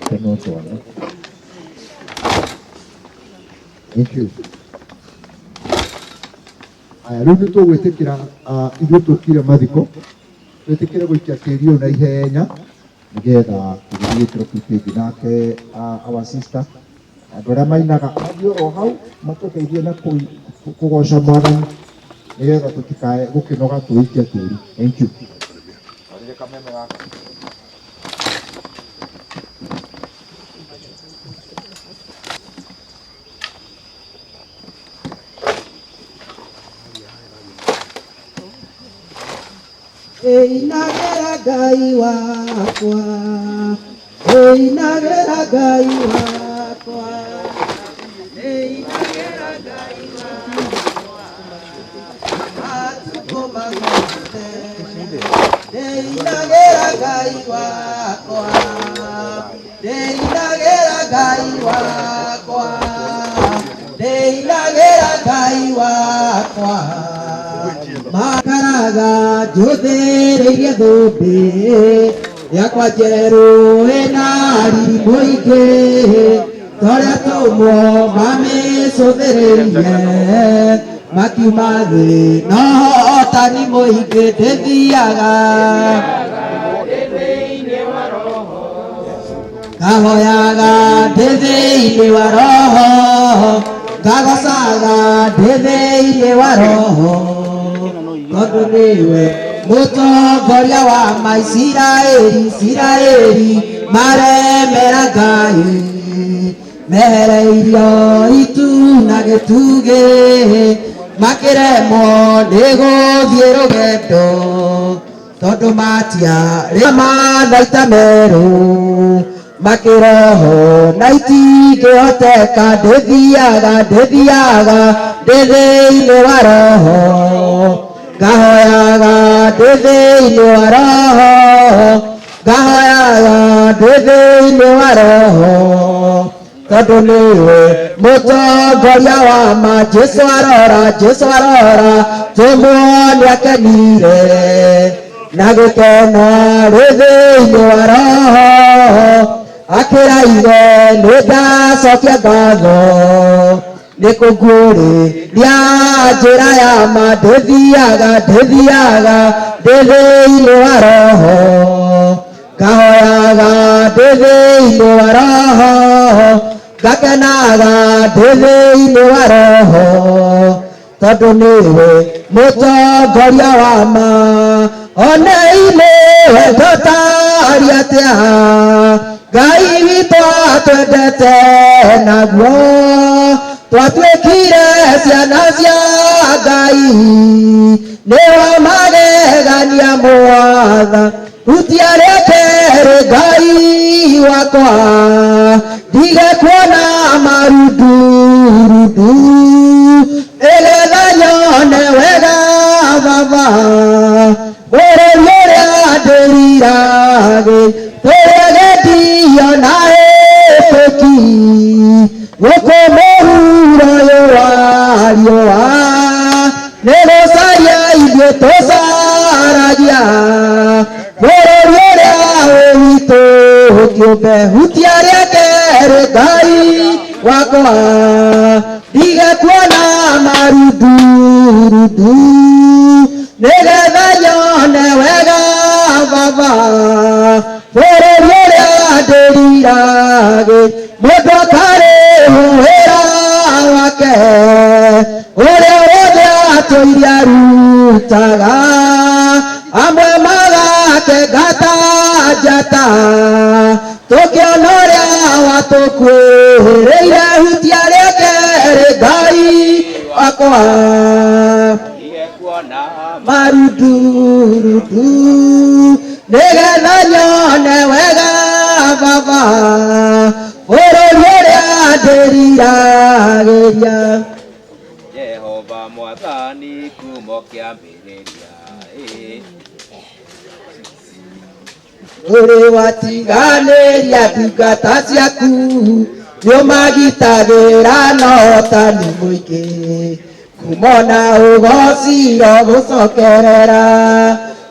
teno twana. Thank you. Aya riu nitugwitikira ithuĩ tukire mathiko twitikire guikia tĩri na ihenya nigetha tũgĩthiĩ tũrũkĩtie nake our sister andũ arĩa mainaga athio o hau matũteithie na kũgoca Mwathani nigetha tũtikae gũkĩnoga tũikia tĩri. Thank you. Einagera Ngai wakwa, einagera Ngai wakwa, einagera Ngai wakwa, matukũ magũte, einagera Ngai wakwa, einagera Ngai wakwa, einagera Ngai wakwa. Makaraga njũthĩrĩirie thũmbĩ yakwa njerũ ĩna riri mũingĩ torĩa tũmwo mamĩcũthĩrĩirie makiuma thĩ no ũhotani mũingĩ ndĩthiaga ngahoyaga ndĩ thĩinĩ wa roho ngagocaga ndĩ thĩinĩ wa roho tondũ nĩwe mũtongoria wa Maisiraeli maremera Ngai mehereirio itu na gĩtugĩ makĩremwo nĩ gũthiĩ rũgendo tondũ matiarĩ manaita merũ makĩroho na itingĩhoteka ndĩthiaga ndĩ thĩinĩ wa roho ngahoyaga ndĩ thĩinĩ wa roho ngahoyaga ndĩ thĩinĩ wa roho tondũ nĩwe mũtongoria wa ma. Jesu arora tũmuone akenire na gĩkeno rĩ thĩinĩ wa roho akĩraire nĩ ndacokia ngatho nĩ kũguũrĩria njĩra ya ma. Ndĩthiaga ndĩ thĩinĩ wa roho ngahoyaga ndĩ thĩinĩ wa roho ngakenaga ndĩ thĩinĩ wa roho tondũ nĩwe mũtongoria wa ma. Ona-inĩ tũtaria atĩa Ngai witũ atwendete naguo twatuĩkire ciana cia Ngai nĩwe magegania Mwatha utiarĩte Ngai wakwa ndigekuona marundurundu nĩgetha nyone wega Baba bũrũri ũrĩa ndĩriragĩ tũregendio na hĩtũki gũkũ mũhuro ũyũ wa riũa nĩ gũcaria ithuĩ tũcaragia bũrũri ũrĩa wĩ witũ kĩũmbe hutia rĩake Ngai wakwa ndigekuona marundurundu nĩgetha nyone wega Baba bũrũri ũrĩa ndĩriragĩ mũndũ akarĩhũhĩra wake ũrĩa wothe atũire arutaga amwe magake ngatanjata tũkĩona ũrĩa watũkwĩrĩire hutia rĩake Ngai wakwa marundurundu nĩgetha nyone wega Baba bũrũri ũrĩa ndĩriragĩria. Jehova Mwathani kuuma kĩambĩrĩria ũrĩ watiganĩria ndungata ciaku nĩũmagitagĩra na ũhotani mũingĩ kumona ũgociro gũcokerera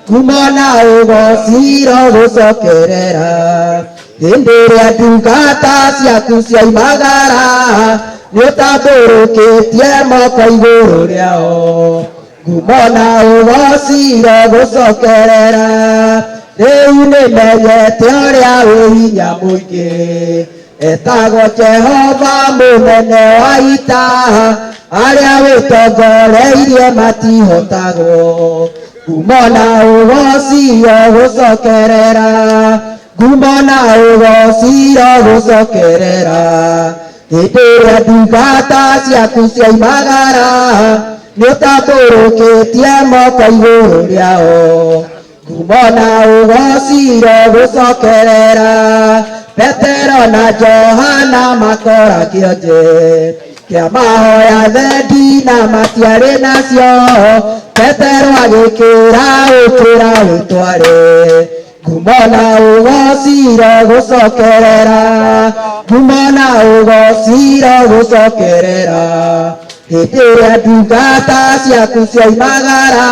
kumona ũgociro gũcokerera hĩndĩ ĩrĩa ndungata ciaku cioimagara nĩũtambũrũkĩtie moko igũrũ rĩao kumona ũgociro gũcokerera rĩu nĩmenyete ũrĩa wĩ hinya mũingĩ etagwo Jehova mũnene wa ita arĩa wĩtongoreirie matihotagwo kumona ũgociro gũcokerera kumona ũgociro gũcokerera hĩndĩ ĩrĩa ndungata ciaku cioimagara nĩũtambũrũkĩtie moko igũrũ rĩao kumona ũgociro gũcokerera Petero na Johana makora kĩonje kĩa mahoya thendi na matiarĩ nacio Petero agĩkĩra ũkĩra wĩtware kumona ũgociro gũcokerera kumona ũgociro gũcokerera hĩndĩ ĩrĩa ndungata ciaku cioimagara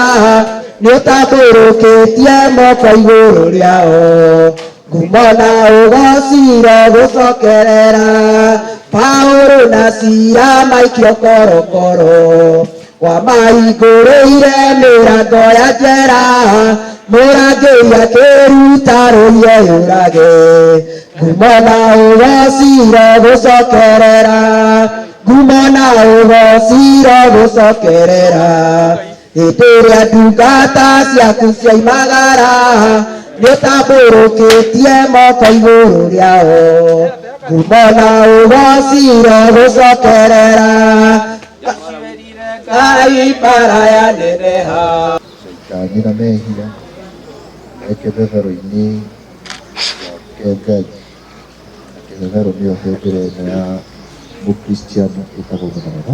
nĩũtambũrũkĩtie moko igũrũ rĩao kumona ũgociro gũcokerera Paulo na Sila maikio korokoro wamahingũrĩire mĩrango ya njera mũrangĩri akĩruta rũhiũ yũrage kumona ũgociro gũcokerera kumona ũgociro gũcokerera hĩndĩ ĩrĩa ndungata ciaku cioimagara nĩũtambũrũkĩtie moko igũrũ rĩao kumona ũgociro gũcokerera Ngai bara ya neneha Kanyina mehia eke bethero-inĩ yake Ngai bethero nĩyo hĩndĩra ĩno ya mũkristiano ĩtagwo mũtharaba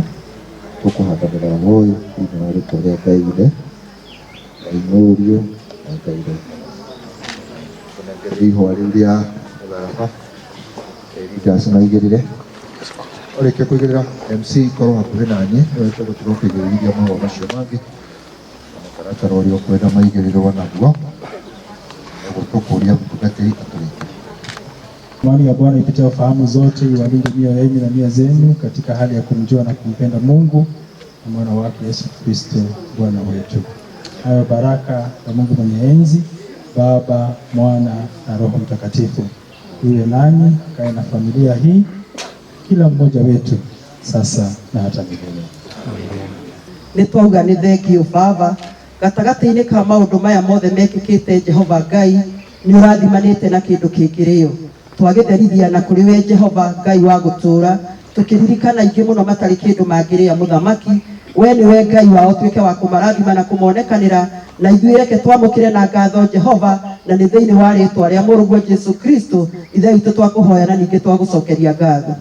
tũkũhanda mũtharaba ũyũ thĩinĩ wa rĩtwa rĩa Ngai Ithe Ngai Mũriũ na Ngai Roho ihwa riu ria mutharaba leaders maigirire oreke kuigirira MC korwo hakuhi nanie niwete gutiga ukigirithia maundu macio mangi mũtaratara ũrĩa ũkwenda maigĩrĩrwo naguo tukuria mtungatĩri Katoliki. Amani ya Bwana ipite fahamu zote, iwalinde mioyo yenu na nia zenu katika hali ya kumjua na kumpenda Mungu na mwana wake Yesu Kristo Bwana wetu. Hayo baraka ya Mungu mwenye enzi, Baba, Mwana na Roho Mtakatifu iwe nanyi, kae na familia hii, kila mmoja wetu sasa na hata milele. Nitwauga ni thengio Baba, gatagati-inĩ ka maũndũ maya mothe mekĩkĩte Jehova Ngai nĩ ũrathimanĩte na kĩndũ kĩngĩrĩo. Twagĩtherithia na kũrĩ we Jehova Ngai wa gũtũũra, tũkĩririkana aingĩ mũno matarĩ kĩndũ mangĩrĩa mũthamaki. We nĩwe Ngai wao, tuĩke wa kũmarathima na kũmonekanĩra, na ithuĩ reke twamũkĩre na ngatho Jehova, na nĩ thĩinĩ wa rĩĩtwa rĩa mũrũguo Jesu Kristo ithe witũ twakũhoya na ningĩ twagũcokeria ngatho.